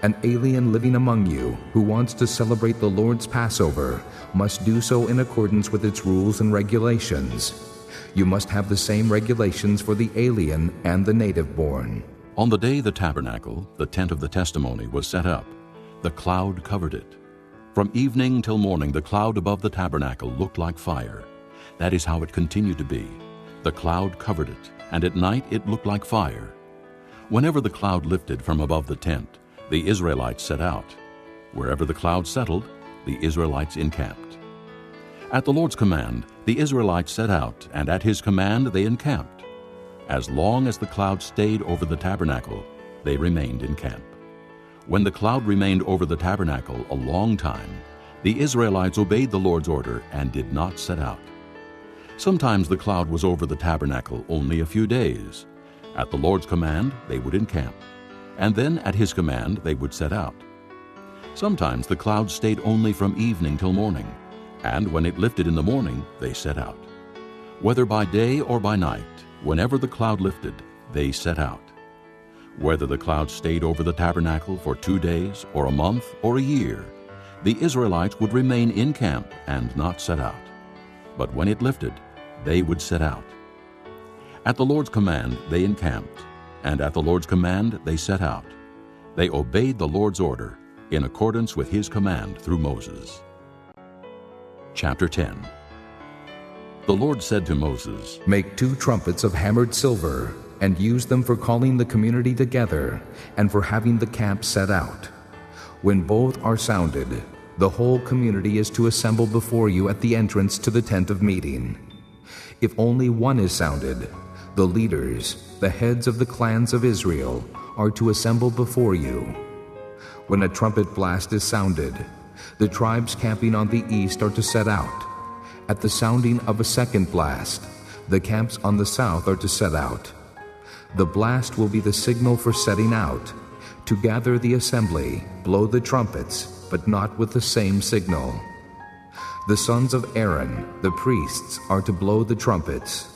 An alien living among you who wants to celebrate the Lord's Passover must do so in accordance with its rules and regulations. You must have the same regulations for the alien and the native-born. On the day the tabernacle, the tent of the testimony, was set up, the cloud covered it. From evening till morning the cloud above the tabernacle looked like fire. That is how it continued to be. The cloud covered it, and at night it looked like fire. Whenever the cloud lifted from above the tent, the Israelites set out. Wherever the cloud settled, the Israelites encamped. At the Lord's command, the Israelites set out, and at his command they encamped. As long as the cloud stayed over the tabernacle, they remained in camp. When the cloud remained over the tabernacle a long time, the Israelites obeyed the Lord's order and did not set out. Sometimes the cloud was over the tabernacle only a few days. At the Lord's command, they would encamp, and then at his command they would set out. Sometimes the cloud stayed only from evening till morning, and when it lifted in the morning, they set out. Whether by day or by night, whenever the cloud lifted, they set out. Whether the cloud stayed over the tabernacle for 2 days, or a month, or a year, the Israelites would remain in camp and not set out. But when it lifted, they would set out. At the Lord's command they encamped, and at the Lord's command they set out. They obeyed the Lord's order in accordance with his command through Moses. Chapter 10. The Lord said to Moses, Make 2 trumpets of hammered silver, and use them for calling the community together, and for having the camp set out. When both are sounded, the whole community is to assemble before you at the entrance to the tent of meeting. If only one is sounded, The leaders, the heads of the clans of Israel, are to assemble before you. When a trumpet blast is sounded, the tribes camping on the east are to set out. At the sounding of a second blast, the camps on the south are to set out. The blast will be the signal for setting out. To gather the assembly, blow the trumpets, but not with the same signal. The sons of Aaron, the priests, are to blow the trumpets.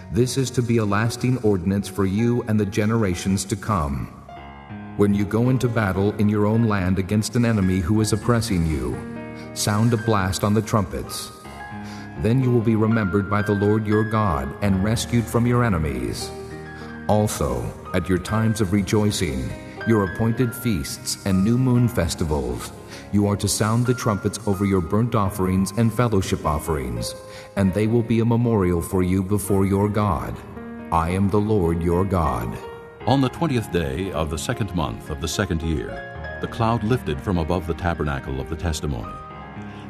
This is to be a lasting ordinance for you and the generations to come. When you go into battle in your own land against an enemy who is oppressing you, sound a blast on the trumpets. Then you will be remembered by the Lord your God and rescued from your enemies. Also, at your times of rejoicing, your appointed feasts and new moon festivals, you are to sound the trumpets over your burnt offerings and fellowship offerings, and they will be a memorial for you before your God. I am the Lord your God. On the 20th day of the second month of the second year, the cloud lifted from above the tabernacle of the testimony.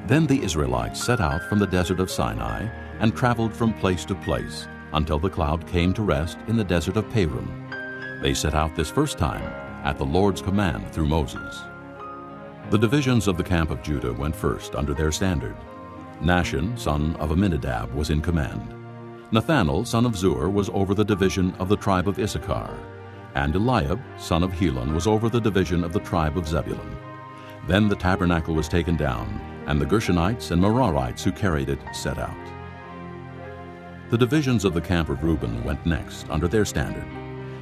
Then the Israelites set out from the desert of Sinai and traveled from place to place until the cloud came to rest in the desert of Paran. They set out this first time at the Lord's command through Moses. The divisions of the camp of Judah went first under their standard. Nahshon, son of Amminadab, was in command. Nathanael, son of Zur, was over the division of the tribe of Issachar, and Eliab, son of Helon, was over the division of the tribe of Zebulun. Then the tabernacle was taken down, and the Gershonites and Merarites who carried it set out. The divisions of the camp of Reuben went next under their standard.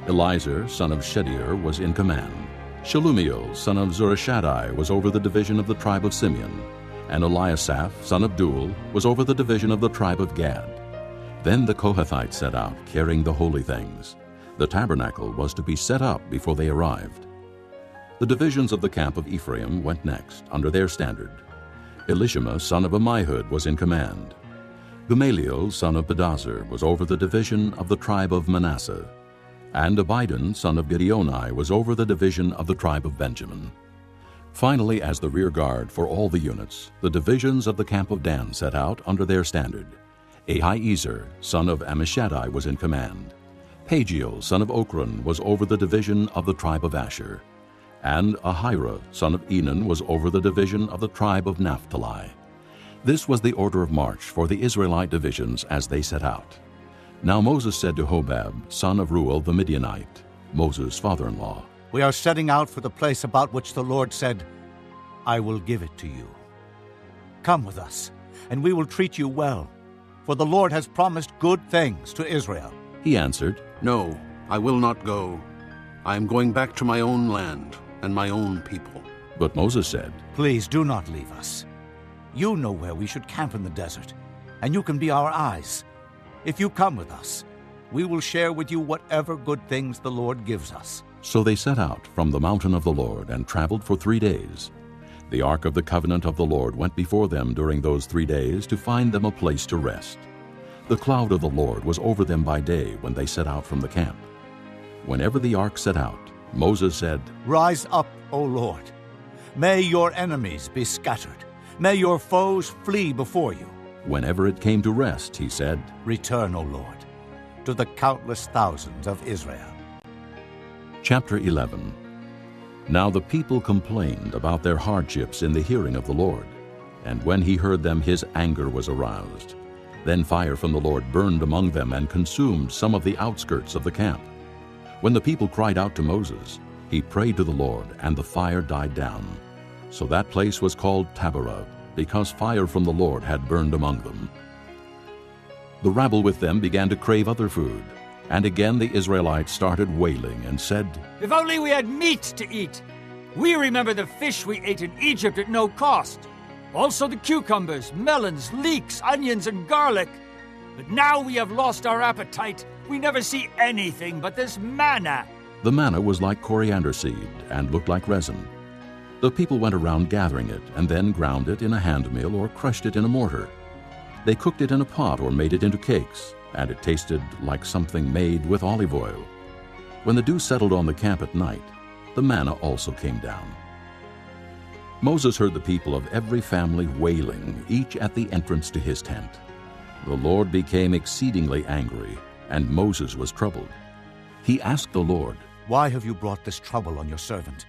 Elizur, son of Shedeur, was in command. Shelumiel, son of Zurishaddai, was over the division of the tribe of Simeon, and Eliasaph, son of Duel, was over the division of the tribe of Gad. Then the Kohathites set out, carrying the holy things. The tabernacle was to be set up before they arrived. The divisions of the camp of Ephraim went next, under their standard. Elishama, son of Ammihud, was in command. Gamaliel, son of Pedazur, was over the division of the tribe of Manasseh, and Abidan, son of Gideoni, was over the division of the tribe of Benjamin. Finally, as the rear guard for all the units, the divisions of the camp of Dan set out under their standard. Ahiezer, son of Ammishaddai, was in command. Pagiel, son of Ochran, was over the division of the tribe of Asher, and Ahira, son of Enan, was over the division of the tribe of Naphtali. This was the order of march for the Israelite divisions as they set out. Now Moses said to Hobab, son of Reuel the Midianite, Moses' father-in-law, We are setting out for the place about which the Lord said, I will give it to you. Come with us, and we will treat you well, for the Lord has promised good things to Israel. He answered, No, I will not go. I am going back to my own land and my own people. But Moses said, Please do not leave us. You know where we should camp in the desert, and you can be our eyes. If you come with us, we will share with you whatever good things the Lord gives us. So they set out from the mountain of the Lord and traveled for 3 days. The ark of the covenant of the Lord went before them during those 3 days to find them a place to rest. The cloud of the Lord was over them by day when they set out from the camp. Whenever the ark set out, Moses said, Rise up, O Lord. May your enemies be scattered. May your foes flee before you. Whenever it came to rest, he said, Return, O Lord, to the countless thousands of Israel. Chapter 11. Now the people complained about their hardships in the hearing of the Lord, and when he heard them, his anger was aroused. Then fire from the Lord burned among them and consumed some of the outskirts of the camp. When the people cried out to Moses, he prayed to the Lord, and the fire died down. So that place was called Taberah, because fire from the Lord had burned among them. The rabble with them began to crave other food, and again the Israelites started wailing and said, If only we had meat to eat! We remember the fish we ate in Egypt at no cost. Also the cucumbers, melons, leeks, onions, and garlic. But now we have lost our appetite. We never see anything but this manna. The manna was like coriander seed and looked like resin. The people went around gathering it and then ground it in a hand mill or crushed it in a mortar. They cooked it in a pot or made it into cakes, and it tasted like something made with olive oil. When the dew settled on the camp at night, the manna also came down. Moses heard the people of every family wailing, each at the entrance to his tent. The Lord became exceedingly angry, and Moses was troubled. He asked the Lord, "Why have you brought this trouble on your servant?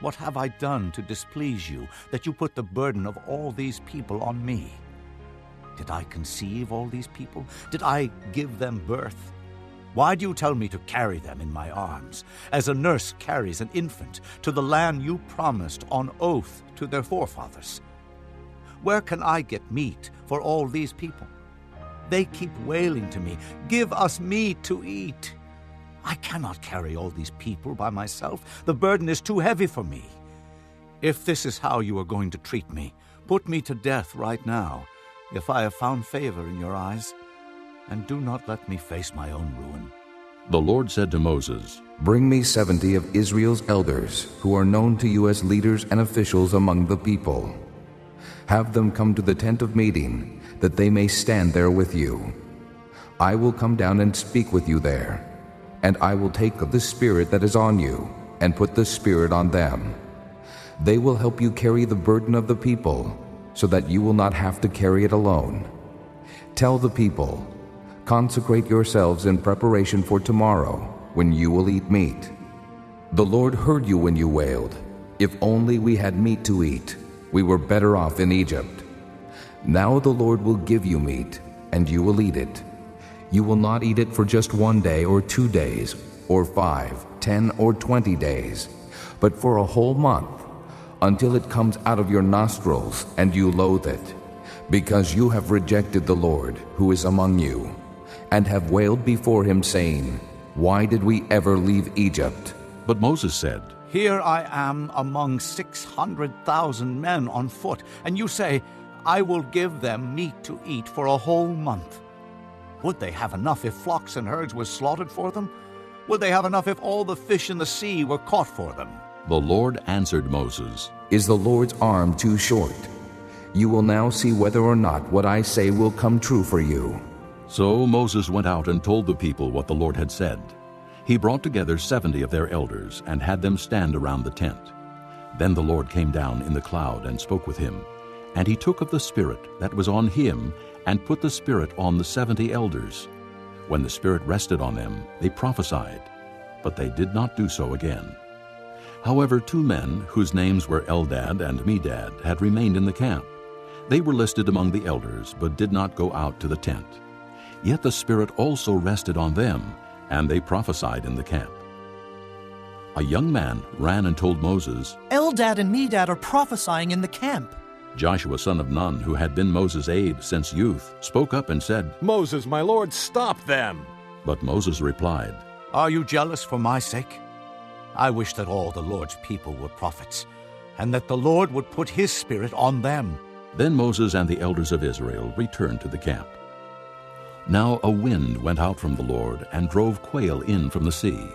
What have I done to displease you, that you put the burden of all these people on me? Did I conceive all these people? Did I give them birth? Why do you tell me to carry them in my arms, as a nurse carries an infant, to the land you promised on oath to their forefathers? Where can I get meat for all these people? They keep wailing to me, 'Give us meat to eat.' I cannot carry all these people by myself. The burden is too heavy for me. If this is how you are going to treat me, put me to death right now, if I have found favor in your eyes, and do not let me face my own ruin." The Lord said to Moses, Bring me 70 of Israel's elders, who are known to you as leaders and officials among the people. Have them come to the tent of meeting, that they may stand there with you. I will come down and speak with you there, and I will take of the Spirit that is on you, and put the Spirit on them. They will help you carry the burden of the people, so that you will not have to carry it alone. Tell the people, consecrate yourselves in preparation for tomorrow, when you will eat meat. The Lord heard you when you wailed, "If only we had meat to eat, we were better off in Egypt." Now the Lord will give you meat, and you will eat it. You will not eat it for just 1 day or 2 days, or 5, 10, or 20 days, but for a whole month, until it comes out of your nostrils and you loathe it, because you have rejected the Lord who is among you, and have wailed before him, saying, "Why did we ever leave Egypt?" But Moses said, "Here I am among 600,000 men on foot, and you say, 'I will give them meat to eat for a whole month.' Would they have enough if flocks and herds were slaughtered for them? Would they have enough if all the fish in the sea were caught for them?" The Lord answered Moses, Is the Lord's arm too short? You will now see whether or not what I say will come true for you. So Moses went out and told the people what the Lord had said. He brought together 70 of their elders and had them stand around the tent. Then the Lord came down in the cloud and spoke with him. And he took of the Spirit that was on him and put the Spirit on the 70 elders. When the Spirit rested on them, they prophesied, but they did not do so again. However, 2 men, whose names were Eldad and Medad, had remained in the camp. They were listed among the elders, but did not go out to the tent. Yet the Spirit also rested on them, and they prophesied in the camp. A young man ran and told Moses, "Eldad and Medad are prophesying in the camp." Joshua son of Nun, who had been Moses' aide since youth, spoke up and said, "Moses, my lord, stop them!" But Moses replied, "Are you jealous for my sake? I wish that all the Lord's people were prophets, and that the Lord would put his Spirit on them." Then Moses and the elders of Israel returned to the camp. Now a wind went out from the Lord and drove quail in from the sea.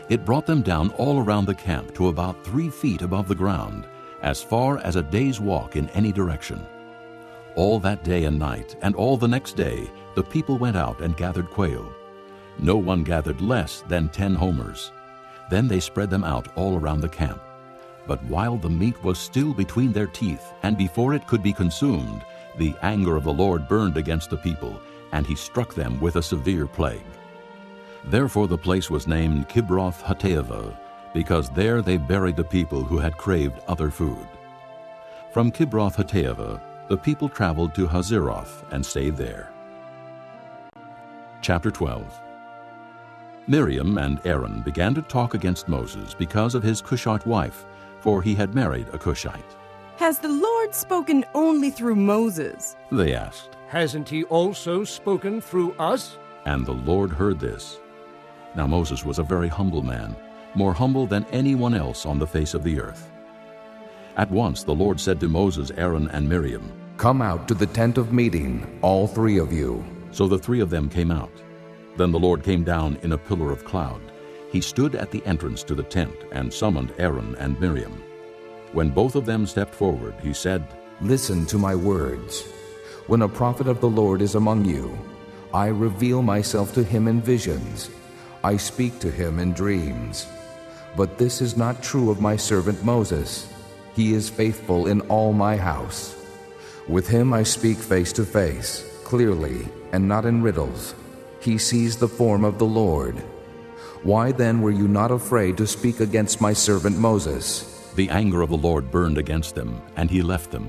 It brought them down all around the camp to about 3 feet above the ground, as far as a day's walk in any direction. All that day and night, and all the next day, the people went out and gathered quail. No one gathered less than 10 homers. Then they spread them out all around the camp. But while the meat was still between their teeth, and before it could be consumed, the anger of the Lord burned against the people, and he struck them with a severe plague. Therefore the place was named Kibroth Hattaavah, because there they buried the people who had craved other food. From Kibroth Hattaavah, the people traveled to Hazeroth and stayed there. Chapter 12. Miriam and Aaron began to talk against Moses because of his Cushite wife, for he had married a Cushite. "Has the Lord spoken only through Moses?" They asked, Hasn't he also spoken through us? and the Lord heard this. Now Moses was a very humble man, more humble than anyone else on the face of the earth. At once the Lord said to Moses, Aaron, and Miriam, Come out to the tent of meeting, all 3 of you. So the 3 of them came out. Then the Lord came down in a pillar of cloud. He stood at the entrance to the tent and summoned Aaron and Miriam. When both of them stepped forward, he said, Listen to my words. When a prophet of the Lord is among you, I reveal myself to him in visions. I speak to him in dreams. But this is not true of my servant Moses. He is faithful in all my house. With him I speak face to face, clearly, and not in riddles. he sees the form of the Lord. Why then were you not afraid to speak against my servant Moses?" The anger of the Lord burned against them, and he left them.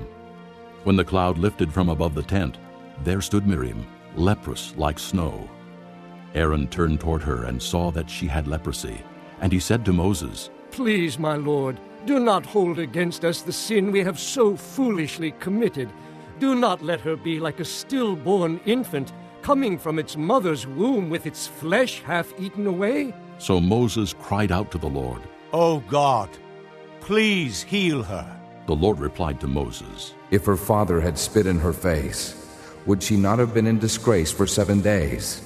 When the cloud lifted from above the tent, there stood Miriam, leprous like snow. Aaron turned toward her and saw that she had leprosy, and he said to Moses, Please, my Lord, do not hold against us the sin we have so foolishly committed. Do not let her be like a stillborn infant, coming from its mother's womb with its flesh half eaten away. So Moses cried out to the Lord. "O God, please heal her." The Lord replied to Moses, If her father had spit in her face, would she not have been in disgrace for 7 days?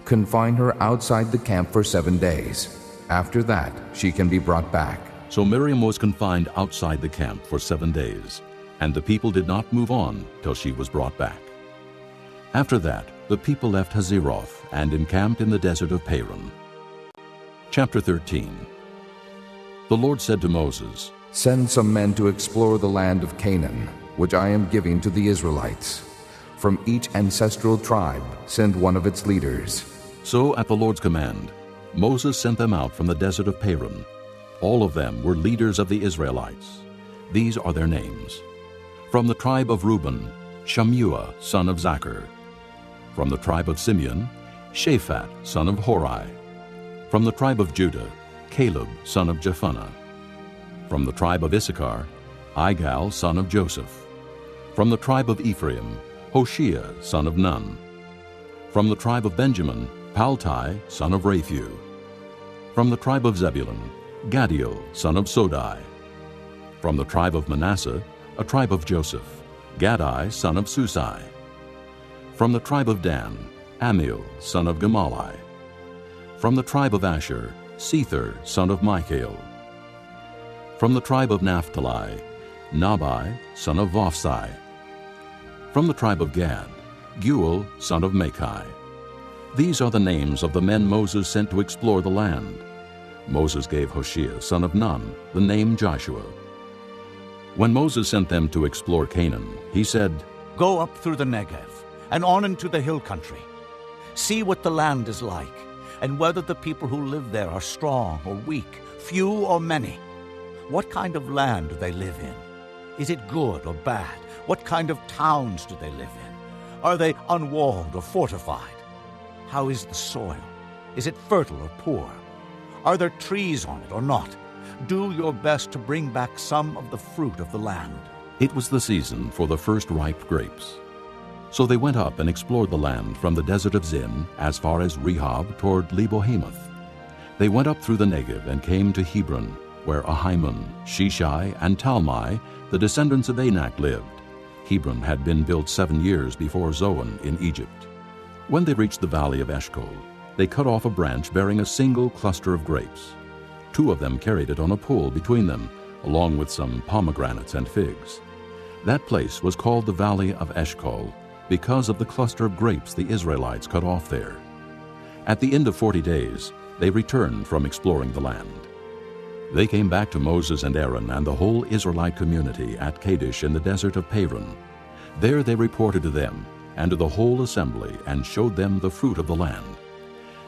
Confine her outside the camp for 7 days. After that, she can be brought back. So Miriam was confined outside the camp for 7 days, and the people did not move on till she was brought back. After that, the people left Hazeroth and encamped in the desert of Paran. Chapter 13. The Lord said to Moses, Send some men to explore the land of Canaan, which I am giving to the Israelites. From each ancestral tribe, send one of its leaders. So at the Lord's command, Moses sent them out from the desert of Paran. All of them were leaders of the Israelites. These are their names. From the tribe of Reuben, Shammua, son of Zachar. From the tribe of Simeon, Shaphat, son of Hori. From the tribe of Judah, Caleb, son of Jephunneh. From the tribe of Issachar, Igal, son of Joseph. From the tribe of Ephraim, Hoshea, son of Nun. From the tribe of Benjamin, Paltai, son of Raphu. From the tribe of Zebulun, Gadiel, son of Sodai. From the tribe of Manasseh, a tribe of Joseph, Gadai, son of Susai. From the tribe of Dan, Amiel, son of Gemalli. From the tribe of Asher, Sether, son of Michael. From the tribe of Naphtali, Nabai, son of Vophsi. From the tribe of Gad, Guel, son of Machi. These are the names of the men Moses sent to explore the land. Moses gave Hoshea, son of Nun, the name Joshua. When Moses sent them to explore Canaan, he said, "Go up through the Negev and on into the hill country. See what the land is like, and whether the people who live there are strong or weak, few or many. What kind of land do they live in? Is it good or bad? What kind of towns do they live in? Are they unwalled or fortified? How is the soil? Is it fertile or poor? Are there trees on it or not? Do your best to bring back some of the fruit of the land." It was the season for the first ripe grapes. So they went up and explored the land from the desert of Zin as far as Rehob toward Lebo-Hamath. They went up through the Negev and came to Hebron, where Ahiman, Sheshai, and Talmai, the descendants of Anak, lived. Hebron had been built 7 years before Zoan in Egypt. When they reached the valley of Eshcol, they cut off a branch bearing a single cluster of grapes. 2 of them carried it on a pole between them, along with some pomegranates and figs. That place was called the Valley of Eshcol because of the cluster of grapes the Israelites cut off there. At the end of 40 days, they returned from exploring the land. They came back to Moses and Aaron and the whole Israelite community at Kadesh in the desert of Paran. There they reported to them and to the whole assembly and showed them the fruit of the land.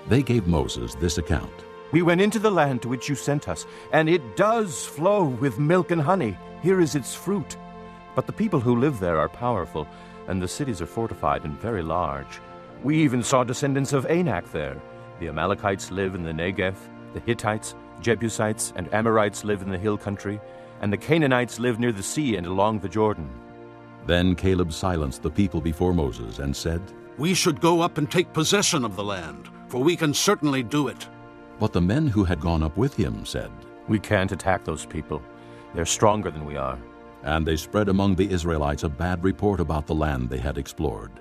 They gave Moses this account. "We went into the land to which you sent us, and it does flow with milk and honey. Here is its fruit. But the people who live there are powerful, and the cities are fortified and very large. We even saw descendants of Anak there. The Amalekites live in the Negev, the Hittites, Jebusites, and Amorites live in the hill country, and the Canaanites live near the sea and along the Jordan." Then Caleb silenced the people before Moses and said, We should go up and take possession of the land, for we can certainly do it. But the men who had gone up with him said, "We can't attack those people. They're stronger than we are." and they spread among the Israelites a bad report about the land they had explored.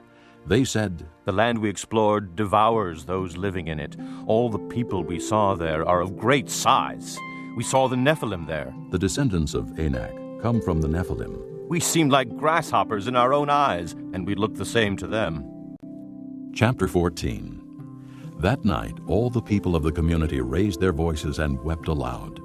They said, "The land we explored devours those living in it. All the people we saw there are of great size. We saw the Nephilim there. The descendants of Anak come from the Nephilim. We seemed like grasshoppers in our own eyes, and we looked the same to them." Chapter 14. That night all the people of the community raised their voices and wept aloud.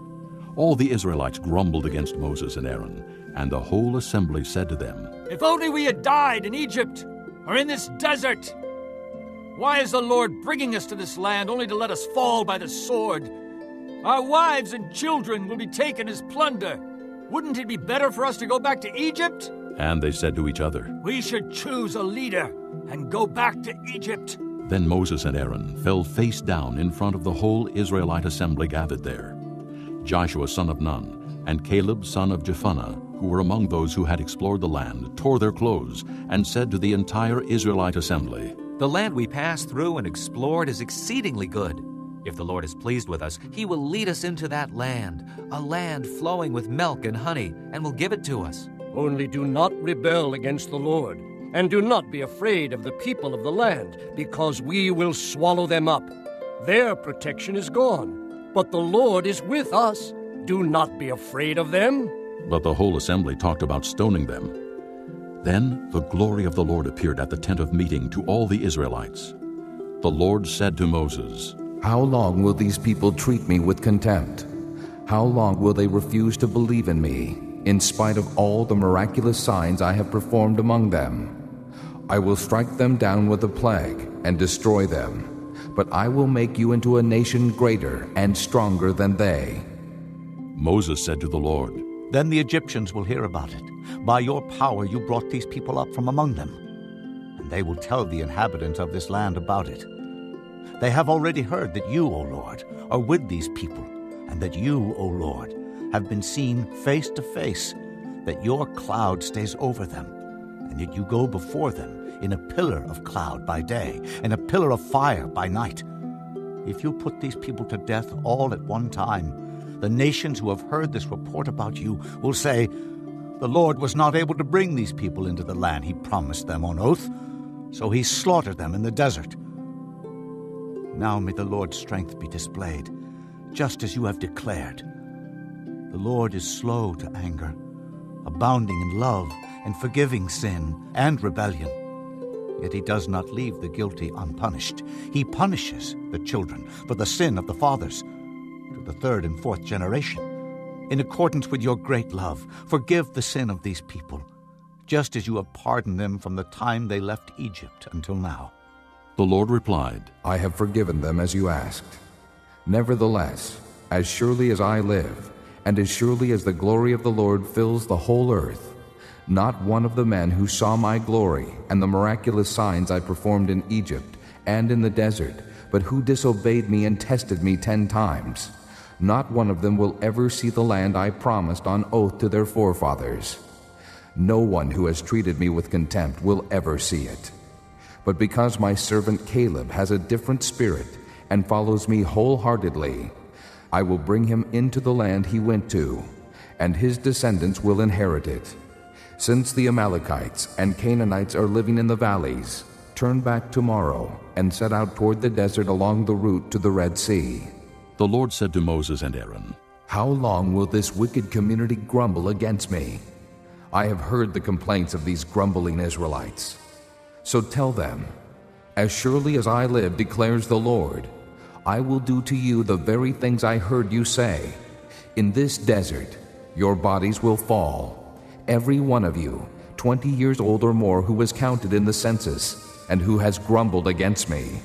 All the Israelites grumbled against Moses and Aaron, and the whole assembly said to them, If only we had died in Egypt or in this desert. Why is the Lord bringing us to this land only to let us fall by the sword? Our wives and children will be taken as plunder. Wouldn't it be better for us to go back to Egypt? And they said to each other, We should choose a leader and go back to Egypt. Then Moses and Aaron fell face down in front of the whole Israelite assembly gathered there. Joshua son of Nun and Caleb son of Jephunneh, who were among those who had explored the land, tore their clothes and said to the entire Israelite assembly, The land we passed through and explored is exceedingly good. If the Lord is pleased with us, He will lead us into that land, a land flowing with milk and honey, and will give it to us. Only do not rebel against the Lord, and do not be afraid of the people of the land, because we will swallow them up. Their protection is gone, but the Lord is with us. Do not be afraid of them. But the whole assembly talked about stoning them. Then the glory of the Lord appeared at the tent of meeting to all the Israelites. The Lord said to Moses, How long will these people treat me with contempt? How long will they refuse to believe in me, in spite of all the miraculous signs I have performed among them? I will strike them down with a plague and destroy them, but I will make you into a nation greater and stronger than they. Moses said to the Lord, Then the Egyptians will hear about it. By your power you brought these people up from among them, and they will tell the inhabitants of this land about it. They have already heard that you, O Lord, are with these people, and that you, O Lord, have been seen face to face, that your cloud stays over them, and that you go before them in a pillar of cloud by day and a pillar of fire by night. If you put these people to death all at one time, the nations who have heard this report about you will say, The Lord was not able to bring these people into the land He promised them on oath, so He slaughtered them in the desert. Now may the Lord's strength be displayed, just as you have declared. The Lord is slow to anger, abounding in love and forgiving sin and rebellion. Yet He does not leave the guilty unpunished. He punishes the children for the sin of the fathers, to the third and fourth generation. In accordance with your great love, forgive the sin of these people, just as you have pardoned them from the time they left Egypt until now. The Lord replied, I have forgiven them as you asked. Nevertheless, as surely as I live, and as surely as the glory of the Lord fills the whole earth, not one of the men who saw my glory and the miraculous signs I performed in Egypt and in the desert, but who disobeyed me and tested me 10 times, not one of them will ever see the land I promised on oath to their forefathers. No one who has treated me with contempt will ever see it. But because my servant Caleb has a different spirit and follows me wholeheartedly, I will bring him into the land he went to, and his descendants will inherit it. Since the Amalekites and Canaanites are living in the valleys, turn back tomorrow and set out toward the desert along the route to the Red Sea. The Lord said to Moses and Aaron, How long will this wicked community grumble against me? I have heard the complaints of these grumbling Israelites. So tell them, As surely as I live, declares the Lord, I will do to you the very things I heard you say. In this desert your bodies will fall, every one of you, 20 years old or more, who was counted in the census, and who has grumbled against me.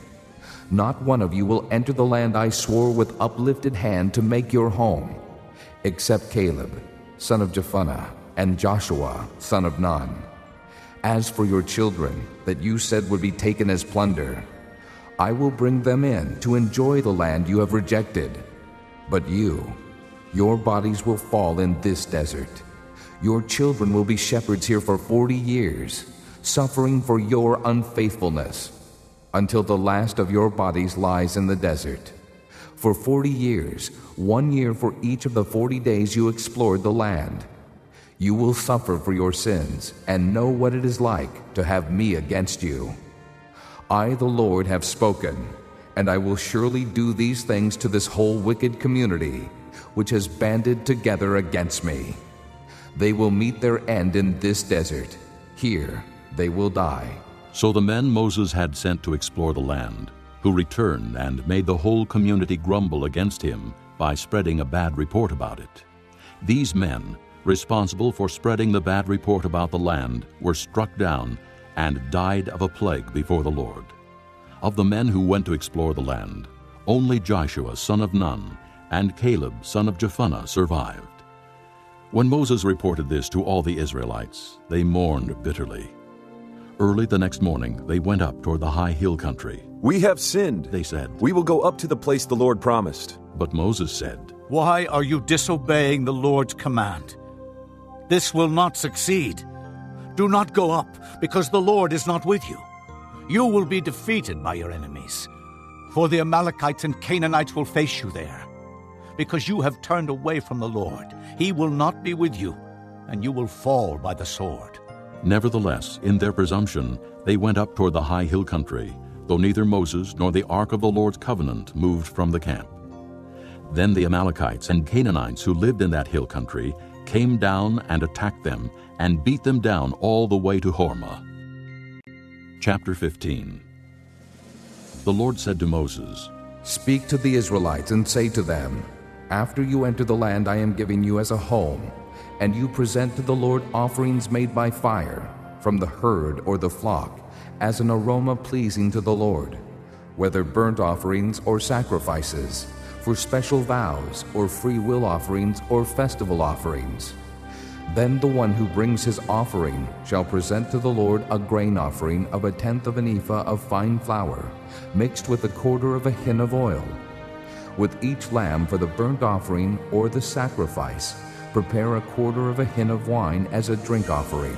Not one of you will enter the land I swore with uplifted hand to make your home, except Caleb, son of Jephunneh, and Joshua, son of Nun. As for your children, that you said would be taken as plunder, I will bring them in to enjoy the land you have rejected. But you, your bodies will fall in this desert. Your children will be shepherds here for 40 years, suffering for your unfaithfulness, until the last of your bodies lies in the desert. For 40 years, 1 year for each of the 40 days you explored the land. You will suffer for your sins and know what it is like to have me against you. I, the Lord, have spoken, and I will surely do these things to this whole wicked community, which has banded together against me. They will meet their end in this desert. Here they will die. So the men Moses had sent to explore the land, who returned and made the whole community grumble against him by spreading a bad report about it. These men, responsible for spreading the bad report about the land, were struck down and died of a plague before the Lord. Of the men who went to explore the land, only Joshua son of Nun and Caleb son of Jephunneh survived. When Moses reported this to all the Israelites, they mourned bitterly. Early the next morning they went up toward the high hill country. "We have sinned," they said. "We will go up to the place the Lord promised." But Moses said, "Why are you disobeying the Lord's command? This will not succeed. Do not go up, because the Lord is not with you. You will be defeated by your enemies, for the Amalekites and Canaanites will face you there. Because you have turned away from the Lord, He will not be with you, and you will fall by the sword." Nevertheless, in their presumption, they went up toward the high hill country, though neither Moses nor the ark of the Lord's covenant moved from the camp. Then the Amalekites and Canaanites who lived in that hill country came down and attacked them and beat them down all the way to Hormah. Chapter 15. The Lord said to Moses, "Speak to the Israelites and say to them, after you enter the land I am giving you as a home, and you present to the Lord offerings made by fire, from the herd or the flock, as an aroma pleasing to the Lord, whether burnt offerings or sacrifices, for special vows or free will offerings or festival offerings. Then the one who brings his offering shall present to the Lord a grain offering of 1/10 of an ephah of fine flour, mixed with 1/4 of a hin of oil. With each lamb for the burnt offering or the sacrifice, prepare 1/4 of a hin of wine as a drink offering.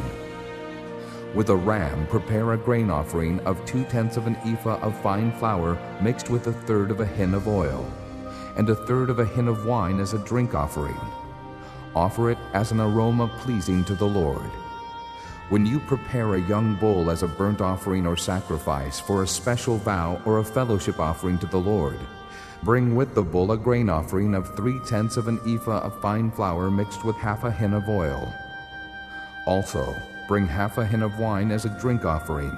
With a ram, prepare a grain offering of 2/10 of an ephah of fine flour mixed with 1/3 of a hin of oil, and 1/3 of a hin of wine as a drink offering. Offer it as an aroma pleasing to the Lord. When you prepare a young bull as a burnt offering or sacrifice for a special vow or a fellowship offering to the Lord, bring with the bull a grain offering of 3/10 of an ephah of fine flour mixed with 1/2 a hin of oil. Also, bring 1/2 a hin of wine as a drink offering.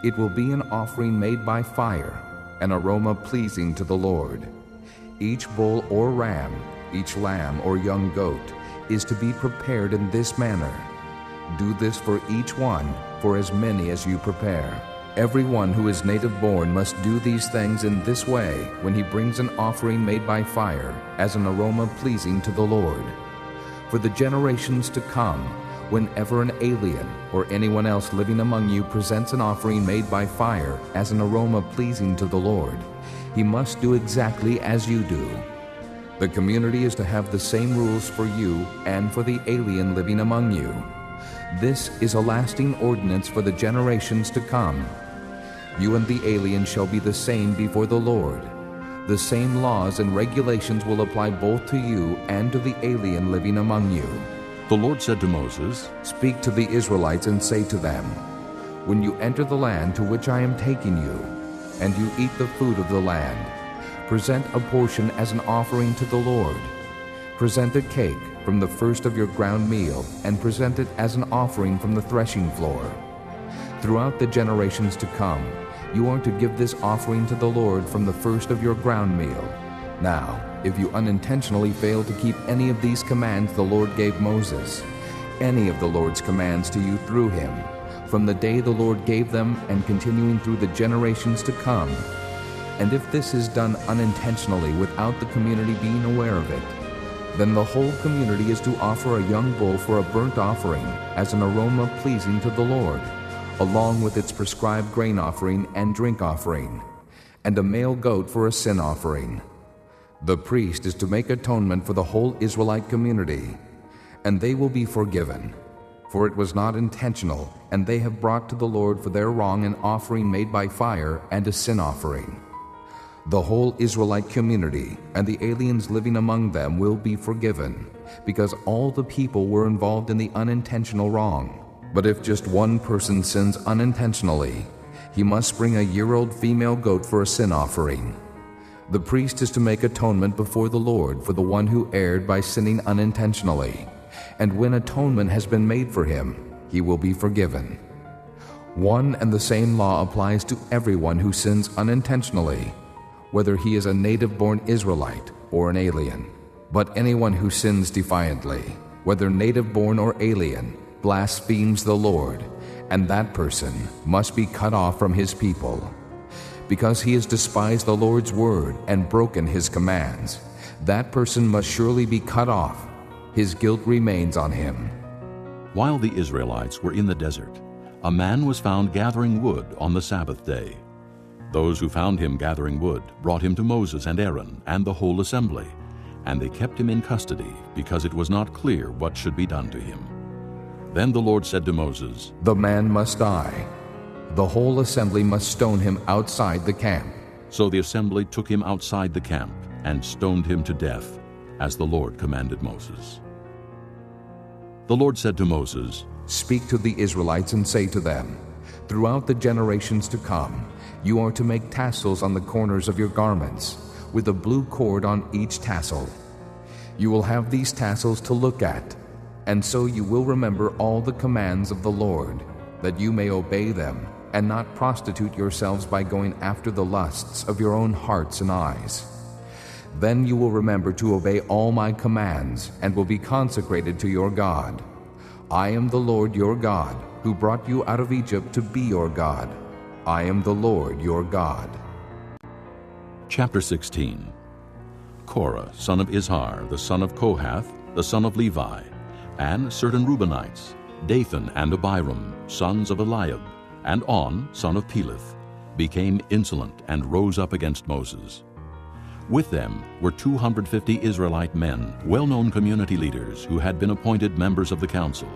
It will be an offering made by fire, an aroma pleasing to the Lord. Each bull or ram, each lamb or young goat, is to be prepared in this manner. Do this for each one, for as many as you prepare. Everyone who is native-born must do these things in this way when he brings an offering made by fire, as an aroma pleasing to the Lord. For the generations to come, whenever an alien or anyone else living among you presents an offering made by fire as an aroma pleasing to the Lord, he must do exactly as you do. The community is to have the same rules for you and for the alien living among you. This is a lasting ordinance for the generations to come. You and the alien shall be the same before the Lord. The same laws and regulations will apply both to you and to the alien living among you." The Lord said to Moses, "Speak to the Israelites and say to them, when you enter the land to which I am taking you, and you eat the food of the land, present a portion as an offering to the Lord. Present a cake from the first of your ground meal, and present it as an offering from the threshing floor. Throughout the generations to come, you are to give this offering to the Lord from the first of your ground meal. Now, if you unintentionally fail to keep any of these commands the Lord gave Moses, any of the Lord's commands to you through him, from the day the Lord gave them and continuing through the generations to come, and if this is done unintentionally without the community being aware of it, then the whole community is to offer a young bull for a burnt offering as an aroma pleasing to the Lord, along with its prescribed grain offering and drink offering, and a male goat for a sin offering. The priest is to make atonement for the whole Israelite community, and they will be forgiven, for it was not intentional, and they have brought to the Lord for their wrong an offering made by fire and a sin offering. The whole Israelite community and the aliens living among them will be forgiven, because all the people were involved in the unintentional wrong. But if just one person sins unintentionally, he must bring a year-old female goat for a sin offering. The priest is to make atonement before the Lord for the one who erred by sinning unintentionally, and when atonement has been made for him, he will be forgiven. One and the same law applies to everyone who sins unintentionally, whether he is a native-born Israelite or an alien. But anyone who sins defiantly, whether native-born or alien, blasphemes the Lord, and that person must be cut off from his people. because he has despised the Lord's word and broken his commands. That person must surely be cut off. His guilt remains on him." While the Israelites were in the desert, a man was found gathering wood on the Sabbath day. Those who found him gathering wood brought him to Moses and Aaron and the whole assembly, and they kept him in custody because it was not clear what should be done to him. Then the Lord said to Moses, "The man must die. The whole assembly must stone him outside the camp." So the assembly took him outside the camp and stoned him to death, as the Lord commanded Moses. The Lord said to Moses, "Speak to the Israelites and say to them, throughout the generations to come, you are to make tassels on the corners of your garments, with a blue cord on each tassel. You will have these tassels to look at, and so you will remember all the commands of the Lord, that you may obey them, and not prostitute yourselves by going after the lusts of your own hearts and eyes. Then you will remember to obey all my commands, and will be consecrated to your God. I am the Lord your God, who brought you out of Egypt to be your God. I am the Lord your God." Chapter 16. Korah, son of Izhar, the son of Kohath, the son of Levi, and certain Reubenites, Dathan and Abiram, sons of Eliab, and On, son of Peleth, became insolent and rose up against Moses. With them were 250 Israelite men, well-known community leaders who had been appointed members of the council.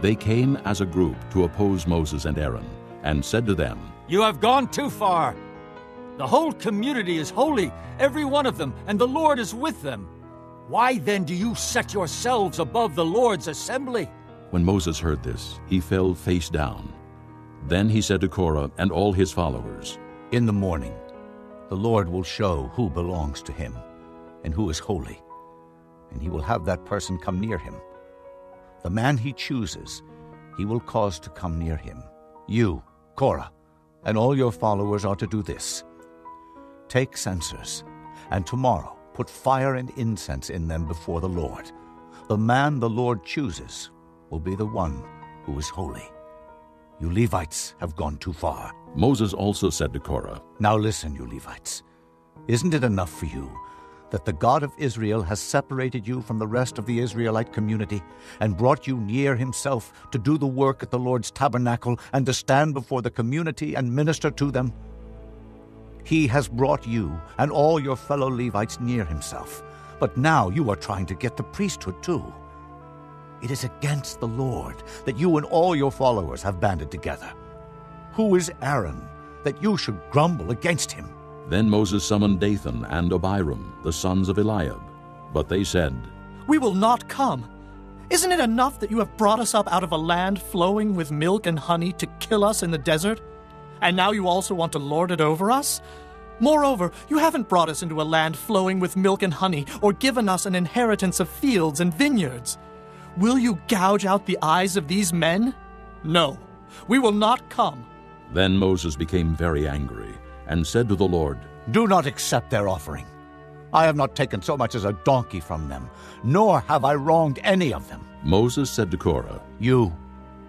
They came as a group to oppose Moses and Aaron, and said to them, "You have gone too far. The whole community is holy, every one of them, and the Lord is with them. Why then do you set yourselves above the Lord's assembly?" When Moses heard this, he fell face down. Then he said to Korah and all his followers, "In the morning, the Lord will show who belongs to him and who is holy, and he will have that person come near him. The man he chooses, he will cause to come near him. You, Korah, and all your followers are to do this. Take censers, and tomorrow put fire and incense in them before the Lord. The man the Lord chooses will be the one who is holy. You Levites have gone too far." Moses also said to Korah, "Now listen, you Levites. Isn't it enough for you that the God of Israel has separated you from the rest of the Israelite community and brought you near himself to do the work at the Lord's tabernacle and to stand before the community and minister to them? He has brought you and all your fellow Levites near himself, but now you are trying to get the priesthood too. It is against the Lord that you and all your followers have banded together. Who is Aaron that you should grumble against him?" Then Moses summoned Dathan and Abiram, the sons of Eliab. But they said, "We will not come. Isn't it enough that you have brought us up out of a land flowing with milk and honey to kill us in the desert? And now you also want to lord it over us? Moreover, you haven't brought us into a land flowing with milk and honey, or given us an inheritance of fields and vineyards. Will you gouge out the eyes of these men? No, we will not come." Then Moses became very angry and said to the Lord, "Do not accept their offering. I have not taken so much as a donkey from them, nor have I wronged any of them." Moses said to Korah, "You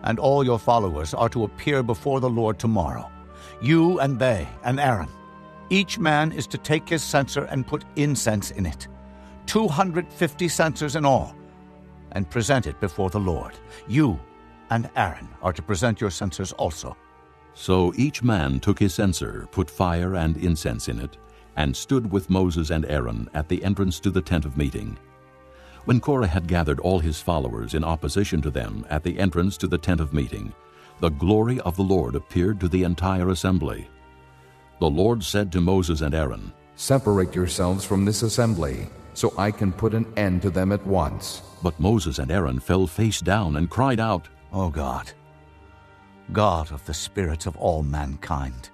and all your followers are to appear before the Lord tomorrow, you and they and Aaron. Each man is to take his censer and put incense in it, 250 censers in all, and present it before the Lord. You and Aaron are to present your censers also." So each man took his censer, put fire and incense in it, and stood with Moses and Aaron at the entrance to the tent of meeting. When Korah had gathered all his followers in opposition to them at the entrance to the tent of meeting, the glory of the Lord appeared to the entire assembly. The Lord said to Moses and Aaron, "Separate yourselves from this assembly, so I can put an end to them at once." But Moses and Aaron fell face down and cried out, "O God, God of the spirits of all mankind,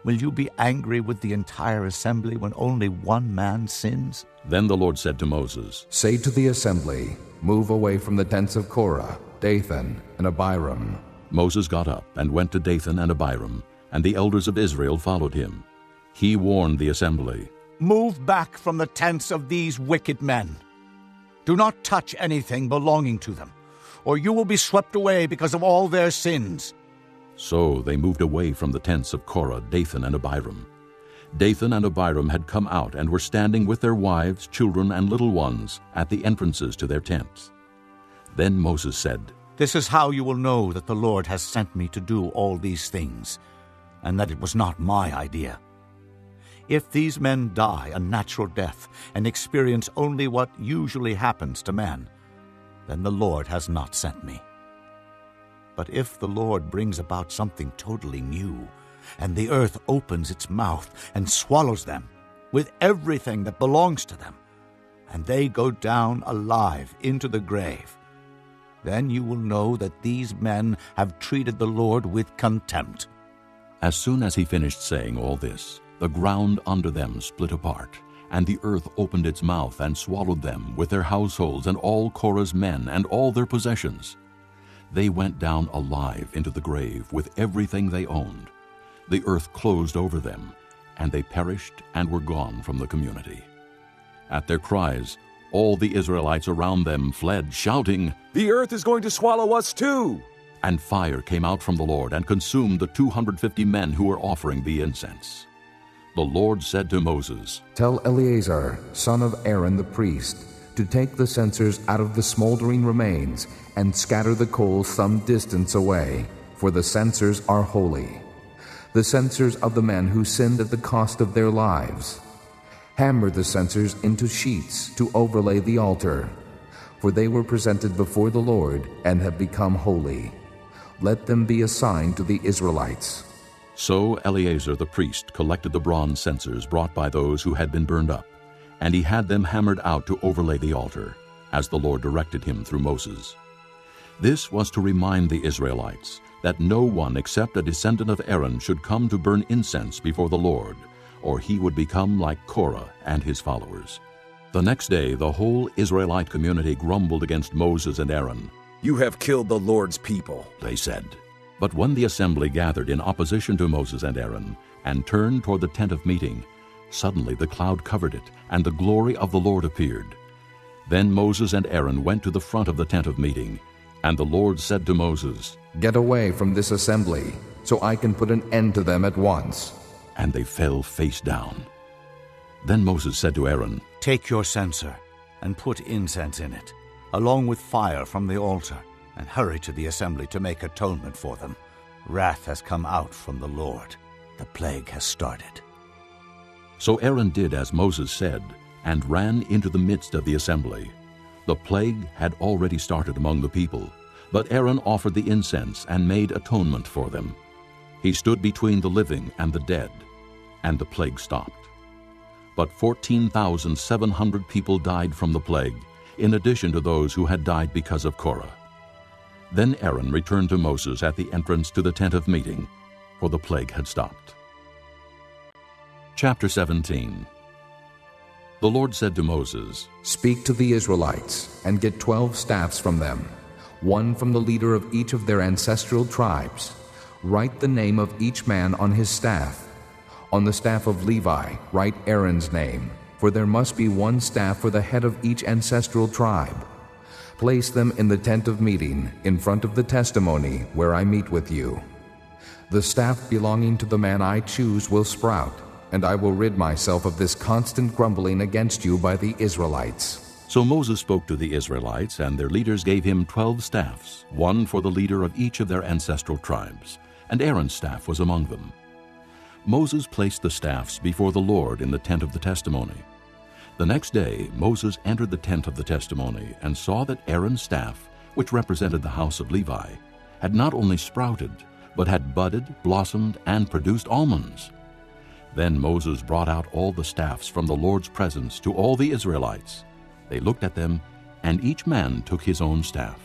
will you be angry with the entire assembly when only one man sins?" Then the Lord said to Moses, "Say to the assembly, move away from the tents of Korah, Dathan, and Abiram." Moses got up and went to Dathan and Abiram, and the elders of Israel followed him. He warned the assembly, "Move back from the tents of these wicked men. Do not touch anything belonging to them, or you will be swept away because of all their sins." So they moved away from the tents of Korah, Dathan, and Abiram. Dathan and Abiram had come out and were standing with their wives, children, and little ones at the entrances to their tents. Then Moses said, "This is how you will know that the Lord has sent me to do all these things, and that it was not my idea. If these men die a natural death and experience only what usually happens to men, then the Lord has not sent me. But if the Lord brings about something totally new, and the earth opens its mouth and swallows them with everything that belongs to them, and they go down alive into the grave, then you will know that these men have treated the Lord with contempt." As soon as he finished saying all this, the ground under them split apart, and the earth opened its mouth and swallowed them with their households and all Korah's men and all their possessions. They went down alive into the grave with everything they owned. The earth closed over them, and they perished and were gone from the community. At their cries, all the Israelites around them fled, shouting, "The earth is going to swallow us too!" And fire came out from the Lord and consumed the 250 men who were offering the incense. The Lord said to Moses, "Tell Eleazar, son of Aaron the priest, to take the censers out of the smoldering remains and scatter the coals some distance away, for the censers are holy, the censers of the men who sinned at the cost of their lives. Hammer the censers into sheets to overlay the altar, for they were presented before the Lord and have become holy. Let them be a sign to the Israelites." So Eleazar the priest collected the bronze censers brought by those who had been burned up, and he had them hammered out to overlay the altar, as the Lord directed him through Moses. This was to remind the Israelites that no one except a descendant of Aaron should come to burn incense before the Lord, or he would become like Korah and his followers. The next day the whole Israelite community grumbled against Moses and Aaron. "You have killed the Lord's people," they said. But when the assembly gathered in opposition to Moses and Aaron and turned toward the tent of meeting, suddenly the cloud covered it, and the glory of the Lord appeared. Then Moses and Aaron went to the front of the tent of meeting, and the Lord said to Moses, "Get away from this assembly, so I can put an end to them at once." And they fell face down. Then Moses said to Aaron, "Take your censer and put incense in it, along with fire from the altar, and hurry to the assembly to make atonement for them. Wrath has come out from the Lord. The plague has started." So Aaron did as Moses said, and ran into the midst of the assembly. The plague had already started among the people, but Aaron offered the incense and made atonement for them. He stood between the living and the dead, and the plague stopped. But 14,700 people died from the plague, in addition to those who had died because of Korah. Then Aaron returned to Moses at the entrance to the tent of meeting, for the plague had stopped. Chapter 17. The Lord said to Moses, "Speak to the Israelites, and get 12 staffs from them, one from the leader of each of their ancestral tribes. Write the name of each man on his staff. On the staff of Levi, write Aaron's name, for there must be one staff for the head of each ancestral tribe. Place them in the tent of meeting, in front of the testimony, where I meet with you. The staff belonging to the man I choose will sprout, and I will rid myself of this constant grumbling against you by the Israelites." So Moses spoke to the Israelites, and their leaders gave him 12 staffs, one for the leader of each of their ancestral tribes, and Aaron's staff was among them. Moses placed the staffs before the Lord in the tent of the testimony. The next day Moses entered the tent of the testimony and saw that Aaron's staff, which represented the house of Levi, had not only sprouted, but had budded, blossomed, and produced almonds. Then Moses brought out all the staffs from the Lord's presence to all the Israelites. They looked at them, and each man took his own staff.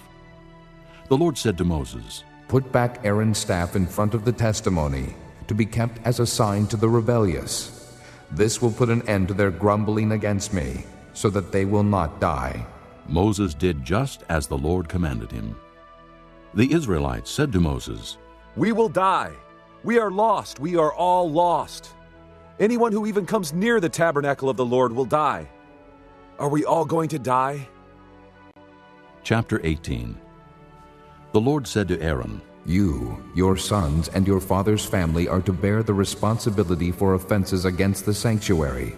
The Lord said to Moses, "Put back Aaron's staff in front of the testimony, to be kept as a sign to the rebellious. This will put an end to their grumbling against me, so that they will not die." Moses did just as the Lord commanded him. The Israelites said to Moses, "We will die. We are lost. We are all lost. Anyone who even comes near the tabernacle of the Lord will die. Are we all going to die?" Chapter 18. The Lord said to Aaron, You, your sons, and your father's family are to bear the responsibility for offenses against the sanctuary,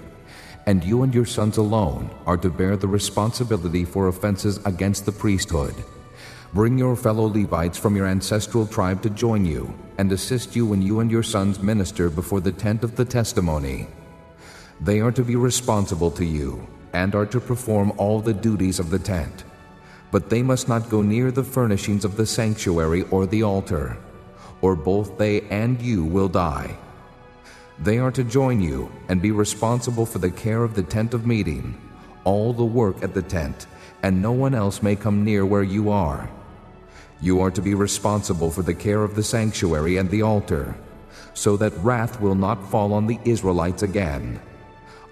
and you and your sons alone are to bear the responsibility for offenses against the priesthood. Bring your fellow Levites from your ancestral tribe to join you and assist you when you and your sons minister before the tent of the testimony. They are to be responsible to you and are to perform all the duties of the tent. But they must not go near the furnishings of the sanctuary or the altar, or both they and you will die. They are to join you and be responsible for the care of the tent of meeting, all the work at the tent, and no one else may come near where you are. You are to be responsible for the care of the sanctuary and the altar, so that wrath will not fall on the Israelites again.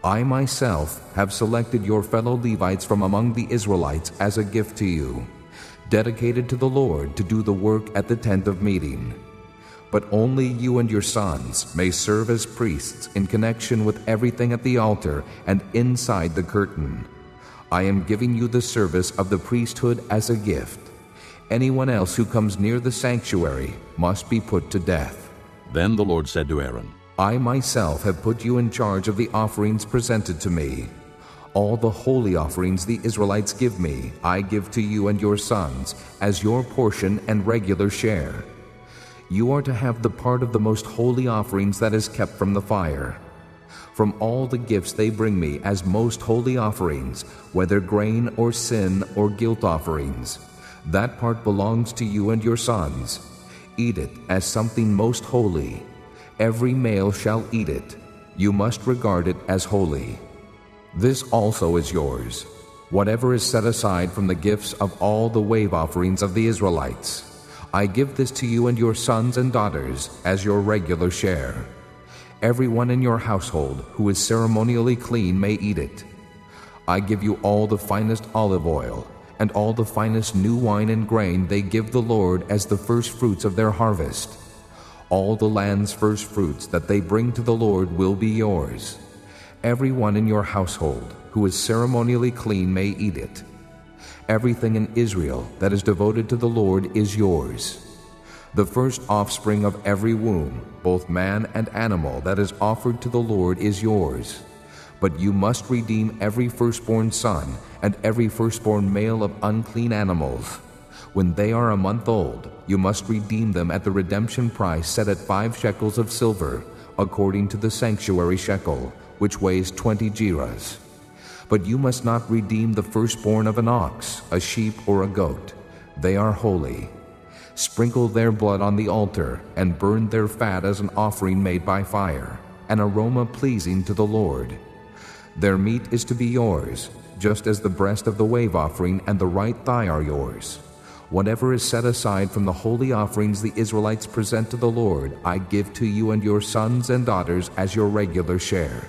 I myself have selected your fellow Levites from among the Israelites as a gift to you, dedicated to the Lord to do the work at the tent of meeting. But only you and your sons may serve as priests in connection with everything at the altar and inside the curtain. I am giving you the service of the priesthood as a gift. Anyone else who comes near the sanctuary must be put to death. Then the Lord said to Aaron, I myself have put you in charge of the offerings presented to me. All the holy offerings the Israelites give me, I give to you and your sons as your portion and regular share. You are to have the part of the most holy offerings that is kept from the fire. From all the gifts they bring me as most holy offerings, whether grain or sin or guilt offerings, that part belongs to you and your sons. Eat it as something most holy. Every male shall eat it. You must regard it as holy. This also is yours, whatever is set aside from the gifts of all the wave offerings of the Israelites. I give this to you and your sons and daughters as your regular share. Everyone in your household who is ceremonially clean may eat it. I give you all the finest olive oil, and all the finest new wine and grain they give the Lord as the first fruits of their harvest. All the land's first fruits that they bring to the Lord will be yours. Everyone in your household who is ceremonially clean may eat it. Everything in Israel that is devoted to the Lord is yours. The first offspring of every womb, both man and animal, that is offered to the Lord is yours. But you must redeem every firstborn son and every firstborn male of unclean animals. When they are a month old, you must redeem them at the redemption price set at 5 shekels of silver, according to the sanctuary shekel, which weighs 20 gerahs. But you must not redeem the firstborn of an ox, a sheep, or a goat. They are holy. Sprinkle their blood on the altar and burn their fat as an offering made by fire, an aroma pleasing to the Lord. Their meat is to be yours, just as the breast of the wave offering and the right thigh are yours. Whatever is set aside from the holy offerings the Israelites present to the Lord, I give to you and your sons and daughters as your regular share.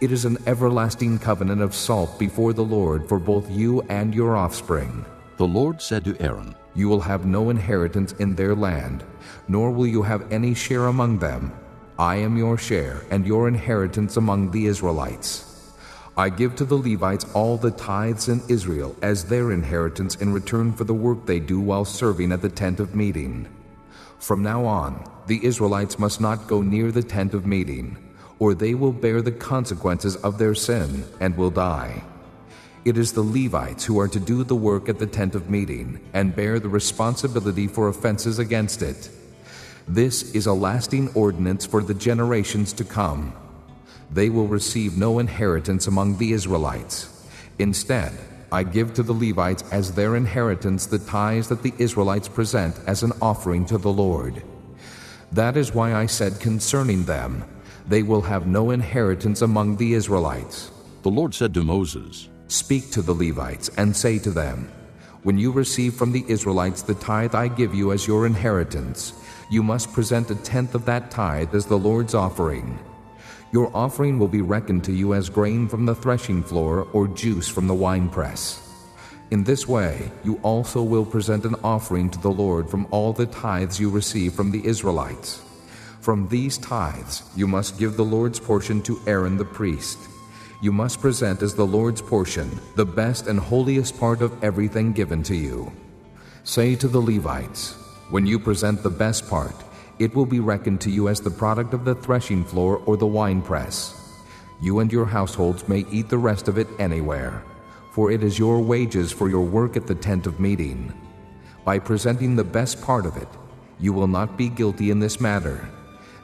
It is an everlasting covenant of salt before the Lord for both you and your offspring. The Lord said to Aaron, You will have no inheritance in their land, nor will you have any share among them. I am your share and your inheritance among the Israelites. I give to the Levites all the tithes in Israel as their inheritance in return for the work they do while serving at the tent of meeting. From now on, the Israelites must not go near the tent of meeting, or they will bear the consequences of their sin and will die. It is the Levites who are to do the work at the tent of meeting and bear the responsibility for offenses against it. This is a lasting ordinance for the generations to come. They will receive no inheritance among the Israelites. Instead, I give to the Levites as their inheritance the tithes that the Israelites present as an offering to the Lord. That is why I said concerning them, they will have no inheritance among the Israelites. The Lord said to Moses, Speak to the Levites and say to them, When you receive from the Israelites the tithe I give you as your inheritance, you must present 1/10 of that tithe as the Lord's offering. Your offering will be reckoned to you as grain from the threshing floor or juice from the winepress. In this way, you also will present an offering to the Lord from all the tithes you receive from the Israelites. From these tithes, you must give the Lord's portion to Aaron the priest. You must present as the Lord's portion the best and holiest part of everything given to you. Say to the Levites, When you present the best part, it will be reckoned to you as the product of the threshing floor or the winepress. You and your households may eat the rest of it anywhere, for it is your wages for your work at the tent of meeting. By presenting the best part of it, you will not be guilty in this matter.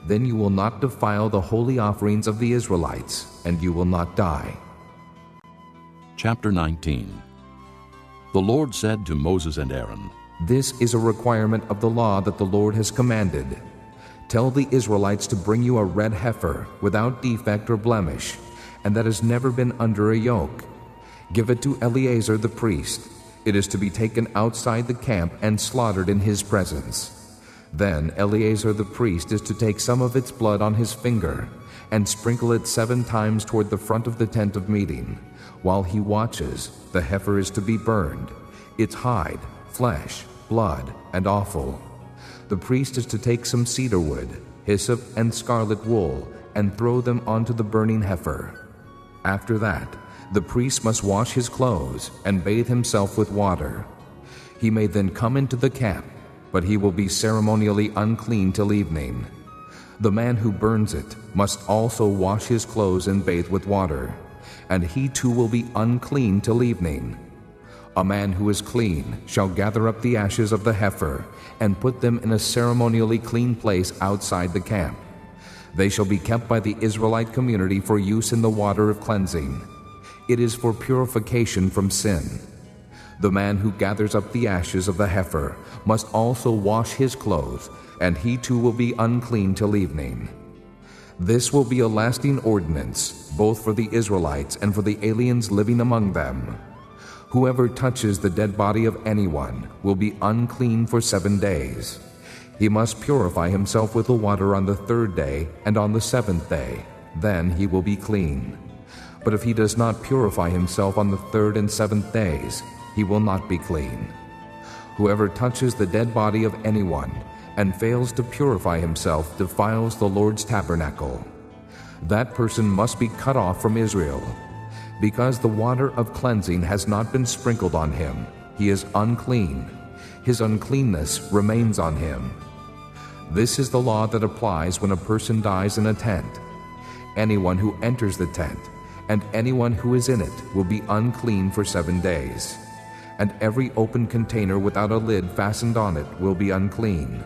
Then you will not defile the holy offerings of the Israelites, and you will not die. Chapter 19. The Lord said to Moses and Aaron, This is a requirement of the law that the Lord has commanded. Tell the Israelites to bring you a red heifer without defect or blemish, and that has never been under a yoke. Give it to Eleazar the priest. It is to be taken outside the camp and slaughtered in his presence. Then Eleazar the priest is to take some of its blood on his finger and sprinkle it 7 times toward the front of the tent of meeting. While he watches, the heifer is to be burned, its hide, flesh, blood, and offal. The priest is to take some cedar wood, hyssop, and scarlet wool, and throw them onto the burning heifer. After that, the priest must wash his clothes and bathe himself with water. He may then come into the camp, but he will be ceremonially unclean till evening. The man who burns it must also wash his clothes and bathe with water, and he too will be unclean till evening. A man who is clean shall gather up the ashes of the heifer and put them in a ceremonially clean place outside the camp. They shall be kept by the Israelite community for use in the water of cleansing. It is for purification from sin. The man who gathers up the ashes of the heifer must also wash his clothes, and he too will be unclean till evening. This will be a lasting ordinance, both for the Israelites and for the aliens living among them. Whoever touches the dead body of anyone will be unclean for 7 days. He must purify himself with the water on the 3rd day and on the 7th day. Then he will be clean. But if he does not purify himself on the 3rd and 7th days, he will not be clean. Whoever touches the dead body of anyone and fails to purify himself defiles the Lord's tabernacle. That person must be cut off from Israel. Because the water of cleansing has not been sprinkled on him, he is unclean. His uncleanness remains on him. This is the law that applies when a person dies in a tent. Anyone who enters the tent and anyone who is in it will be unclean for 7 days. And every open container without a lid fastened on it will be unclean.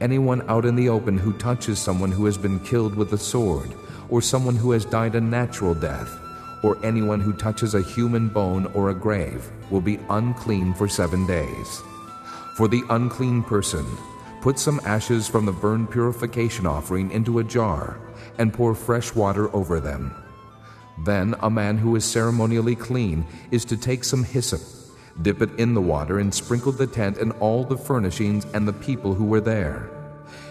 Anyone out in the open who touches someone who has been killed with a sword, or someone who has died a natural death, or anyone who touches a human bone or a grave will be unclean for 7 days. For the unclean person, put some ashes from the burnt purification offering into a jar and pour fresh water over them. Then a man who is ceremonially clean is to take some hyssop, dip it in the water, and sprinkle the tent and all the furnishings and the people who were there.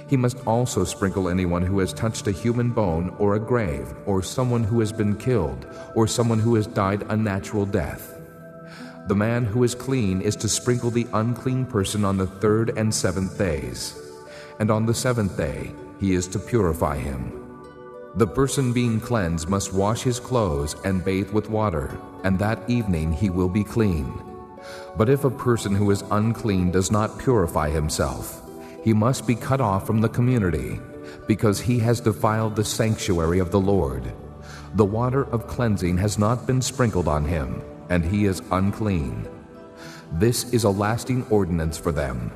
He must also sprinkle anyone who has touched a human bone or a grave, or someone who has been killed, or someone who has died a natural death. The man who is clean is to sprinkle the unclean person on the 3rd and 7th days, and on the 7th day he is to purify him. The person being cleansed must wash his clothes and bathe with water, and that evening he will be clean. But if a person who is unclean does not purify himself, he must be cut off from the community, because he has defiled the sanctuary of the Lord. The water of cleansing has not been sprinkled on him, and he is unclean. This is a lasting ordinance for them.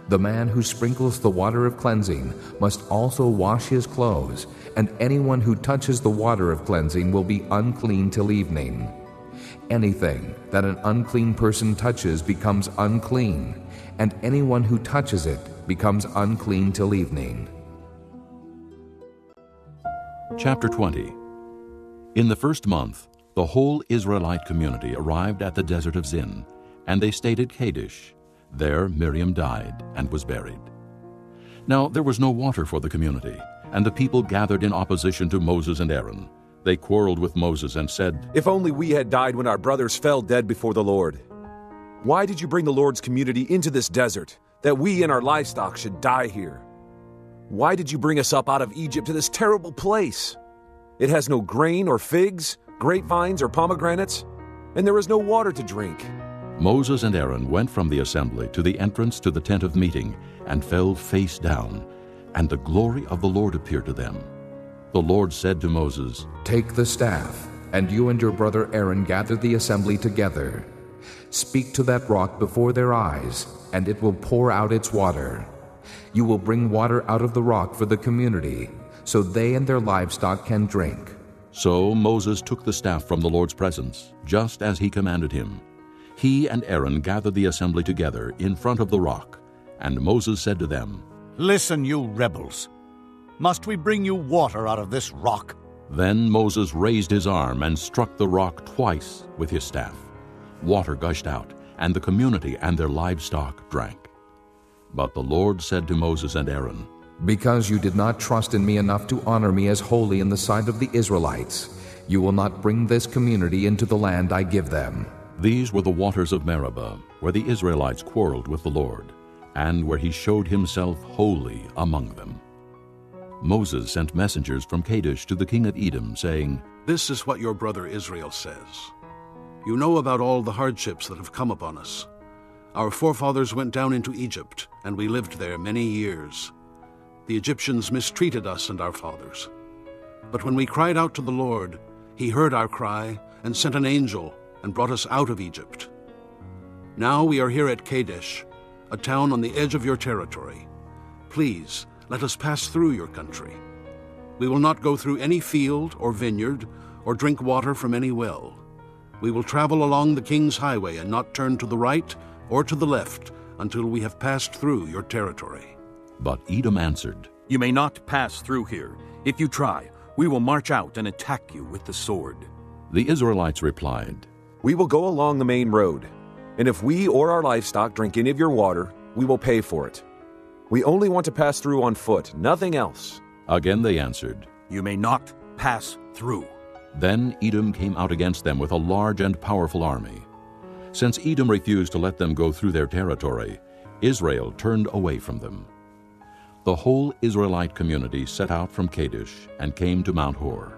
The man who sprinkles the water of cleansing must also wash his clothes, and anyone who touches the water of cleansing will be unclean till evening. Anything that an unclean person touches becomes unclean, and anyone who touches it becomes unclean till evening. Chapter 20. In the 1st month, the whole Israelite community arrived at the desert of Zin, and they stayed at Kadesh. There Miriam died and was buried. Now there was no water for the community, and the people gathered in opposition to Moses and Aaron. They quarreled with Moses and said, "If only we had died when our brothers fell dead before the Lord. Why did you bring the Lord's community into this desert, that we and our livestock should die here? Why did you bring us up out of Egypt to this terrible place? It has no grain or figs, grapevines or pomegranates, and there is no water to drink. Moses and Aaron went from the assembly to the entrance to the tent of meeting and fell face down, and the glory of the Lord appeared to them. The Lord said to Moses, "Take the staff, and you and your brother Aaron gather the assembly together. Speak to that rock before their eyes, and it will pour out its water. You will bring water out of the rock for the community, so they and their livestock can drink." So Moses took the staff from the Lord's presence, just as he commanded him. He and Aaron gathered the assembly together in front of the rock, and Moses said to them, "Listen, you rebels. Must we bring you water out of this rock?" Then Moses raised his arm and struck the rock twice with his staff. Water gushed out, and the community and their livestock drank. But the Lord said to Moses and Aaron, "Because you did not trust in me enough to honor me as holy in the sight of the Israelites, you will not bring this community into the land I give them." These were the waters of Meribah, where the Israelites quarreled with the Lord, and where he showed himself holy among them. Moses sent messengers from Kadesh to the king of Edom, saying, "This is what your brother Israel says. You know about all the hardships that have come upon us. Our forefathers went down into Egypt, and we lived there many years. The Egyptians mistreated us and our fathers. But when we cried out to the Lord, he heard our cry and sent an angel and brought us out of Egypt. Now we are here at Kadesh, a town on the edge of your territory. Please, let us pass through your country. We will not go through any field or vineyard or drink water from any well. We will travel along the king's highway and not turn to the right or to the left until we have passed through your territory." But Edom answered, "You may not pass through here. If you try, we will march out and attack you with the sword." The Israelites replied, "We will go along the main road, and if we or our livestock drink any of your water, we will pay for it. We only want to pass through on foot, nothing else." Again they answered, "You may not pass through." Then Edom came out against them with a large and powerful army. Since Edom refused to let them go through their territory, Israel turned away from them. The whole Israelite community set out from Kadesh and came to Mount Hor.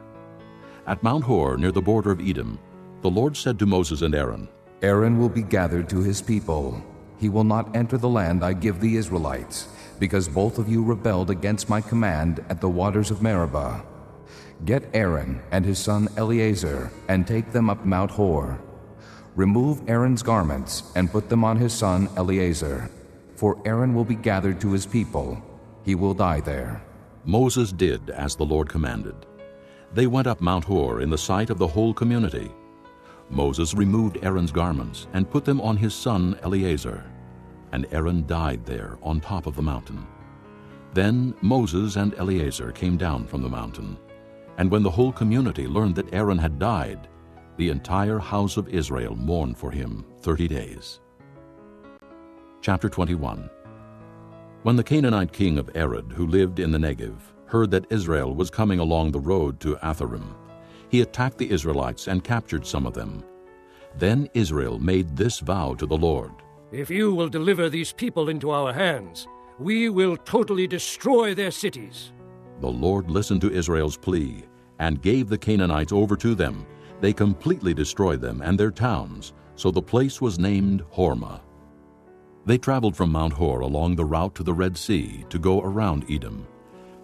At Mount Hor, near the border of Edom, the Lord said to Moses and Aaron, "Aaron will be gathered to his people. He will not enter the land I give the Israelites, because both of you rebelled against my command at the waters of Meribah. Get Aaron and his son Eleazar and take them up Mount Hor. Remove Aaron's garments and put them on his son Eleazar, for Aaron will be gathered to his people. He will die there." Moses did as the Lord commanded. They went up Mount Hor in the sight of the whole community. Moses removed Aaron's garments and put them on his son Eleazar, and Aaron died there on top of the mountain. Then Moses and Eleazar came down from the mountain, and when the whole community learned that Aaron had died, the entire house of Israel mourned for him 30 days. Chapter 21. When the Canaanite king of Arad, who lived in the Negev, heard that Israel was coming along the road to Atharim, he attacked the Israelites and captured some of them. Then Israel made this vow to the Lord, "If you will deliver these people into our hands, we will totally destroy their cities." The Lord listened to Israel's plea and gave the Canaanites over to them. They completely destroyed them and their towns, so the place was named Hormah. They traveled from Mount Hor along the route to the Red Sea to go around Edom.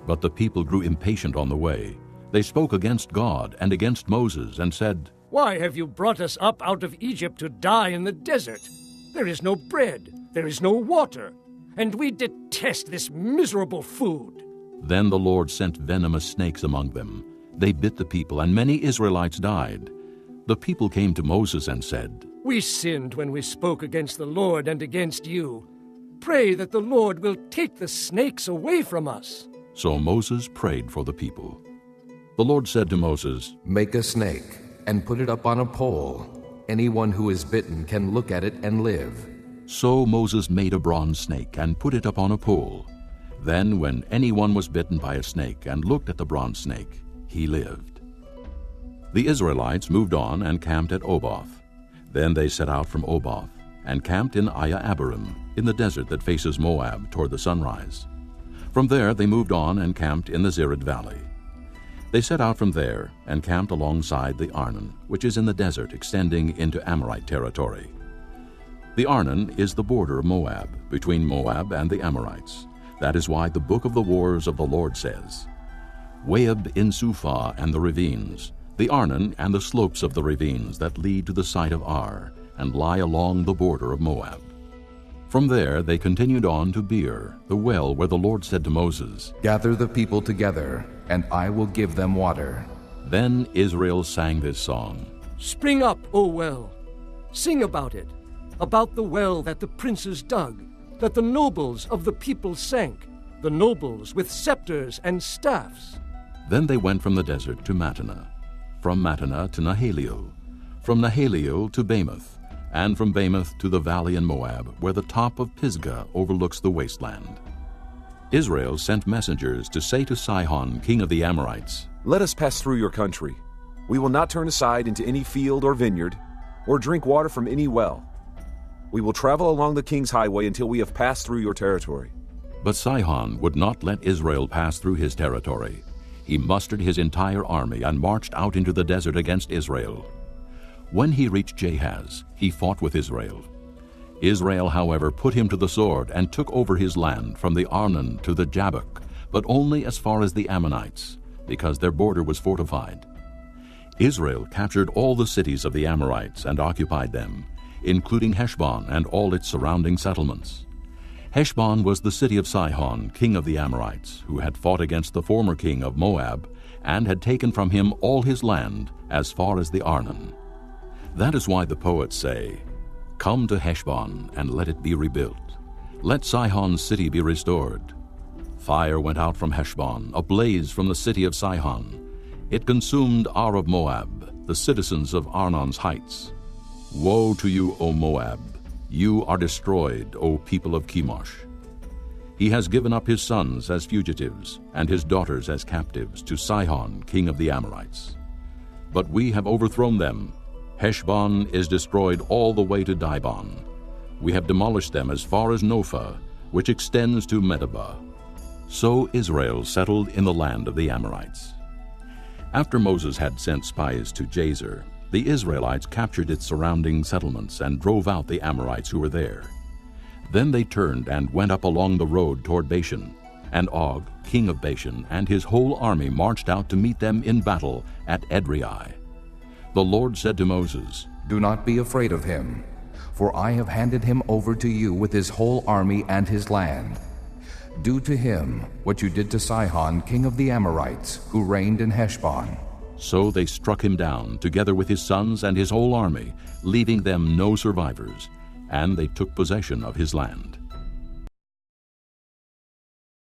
But the people grew impatient on the way. They spoke against God and against Moses and said, "Why have you brought us up out of Egypt to die in the desert? There is no bread, there is no water, and we detest this miserable food." Then the Lord sent venomous snakes among them. They bit the people, and many Israelites died. The people came to Moses and said, "We sinned when we spoke against the Lord and against you. Pray that the Lord will take the snakes away from us." So Moses prayed for the people. The Lord said to Moses, "Make a snake and put it up on a pole. Anyone who is bitten can look at it and live." So Moses made a bronze snake and put it up on a pole. Then when anyone was bitten by a snake and looked at the bronze snake, he lived. The Israelites moved on and camped at Oboth. Then they set out from Oboth and camped in Abarim, in the desert that faces Moab toward the sunrise. From there they moved on and camped in the Zered Valley. They set out from there and camped alongside the Arnon, which is in the desert extending into Amorite territory. The Arnon is the border of Moab, between Moab and the Amorites. That is why the book of the wars of the Lord says, Waheb in Suphah and the ravines, the Arnon and the slopes of the ravines that lead to the site of Ar, and lie along the border of Moab. From there they continued on to Beer, the well where the Lord said to Moses, Gather the people together, and I will give them water. Then Israel sang this song, Spring up, O well! Sing about it, about the well that the princes dug, that the nobles of the people sank, the nobles with scepters and staffs. Then they went from the desert to Mattanah, from Mattanah to Nahaliel, from Nahaliel to Bamoth, and from Bamoth to the valley in Moab, where the top of Pisgah overlooks the wasteland. Israel sent messengers to say to Sihon, king of the Amorites, Let us pass through your country. We will not turn aside into any field or vineyard, or drink water from any well. We will travel along the king's highway until we have passed through your territory. But Sihon would not let Israel pass through his territory. He mustered his entire army and marched out into the desert against Israel. When he reached Jahaz, he fought with Israel. Israel, however, put him to the sword and took over his land from the Arnon to the Jabbok, but only as far as the Ammonites, because their border was fortified. Israel captured all the cities of the Amorites and occupied them, including Heshbon and all its surrounding settlements. Heshbon was the city of Sihon, king of the Amorites, who had fought against the former king of Moab and had taken from him all his land as far as the Arnon. That is why the poets say, Come to Heshbon and let it be rebuilt. Let Sihon's city be restored. Fire went out from Heshbon, a blaze from the city of Sihon. It consumed Ar of Moab, the citizens of Arnon's heights. Woe to you, O Moab! You are destroyed, O people of Chemosh. He has given up his sons as fugitives and his daughters as captives to Sihon, king of the Amorites. But we have overthrown them. Heshbon is destroyed all the way to Dibon. We have demolished them as far as Nophah, which extends to Medeba. So Israel settled in the land of the Amorites. After Moses had sent spies to Jazer, the Israelites captured its surrounding settlements and drove out the Amorites who were there. Then they turned and went up along the road toward Bashan, and Og, king of Bashan, and his whole army marched out to meet them in battle at Edrei. The Lord said to Moses, Do not be afraid of him, for I have handed him over to you with his whole army and his land. Do to him what you did to Sihon, king of the Amorites, who reigned in Heshbon. So they struck him down, together with his sons and his whole army, leaving them no survivors, and they took possession of his land.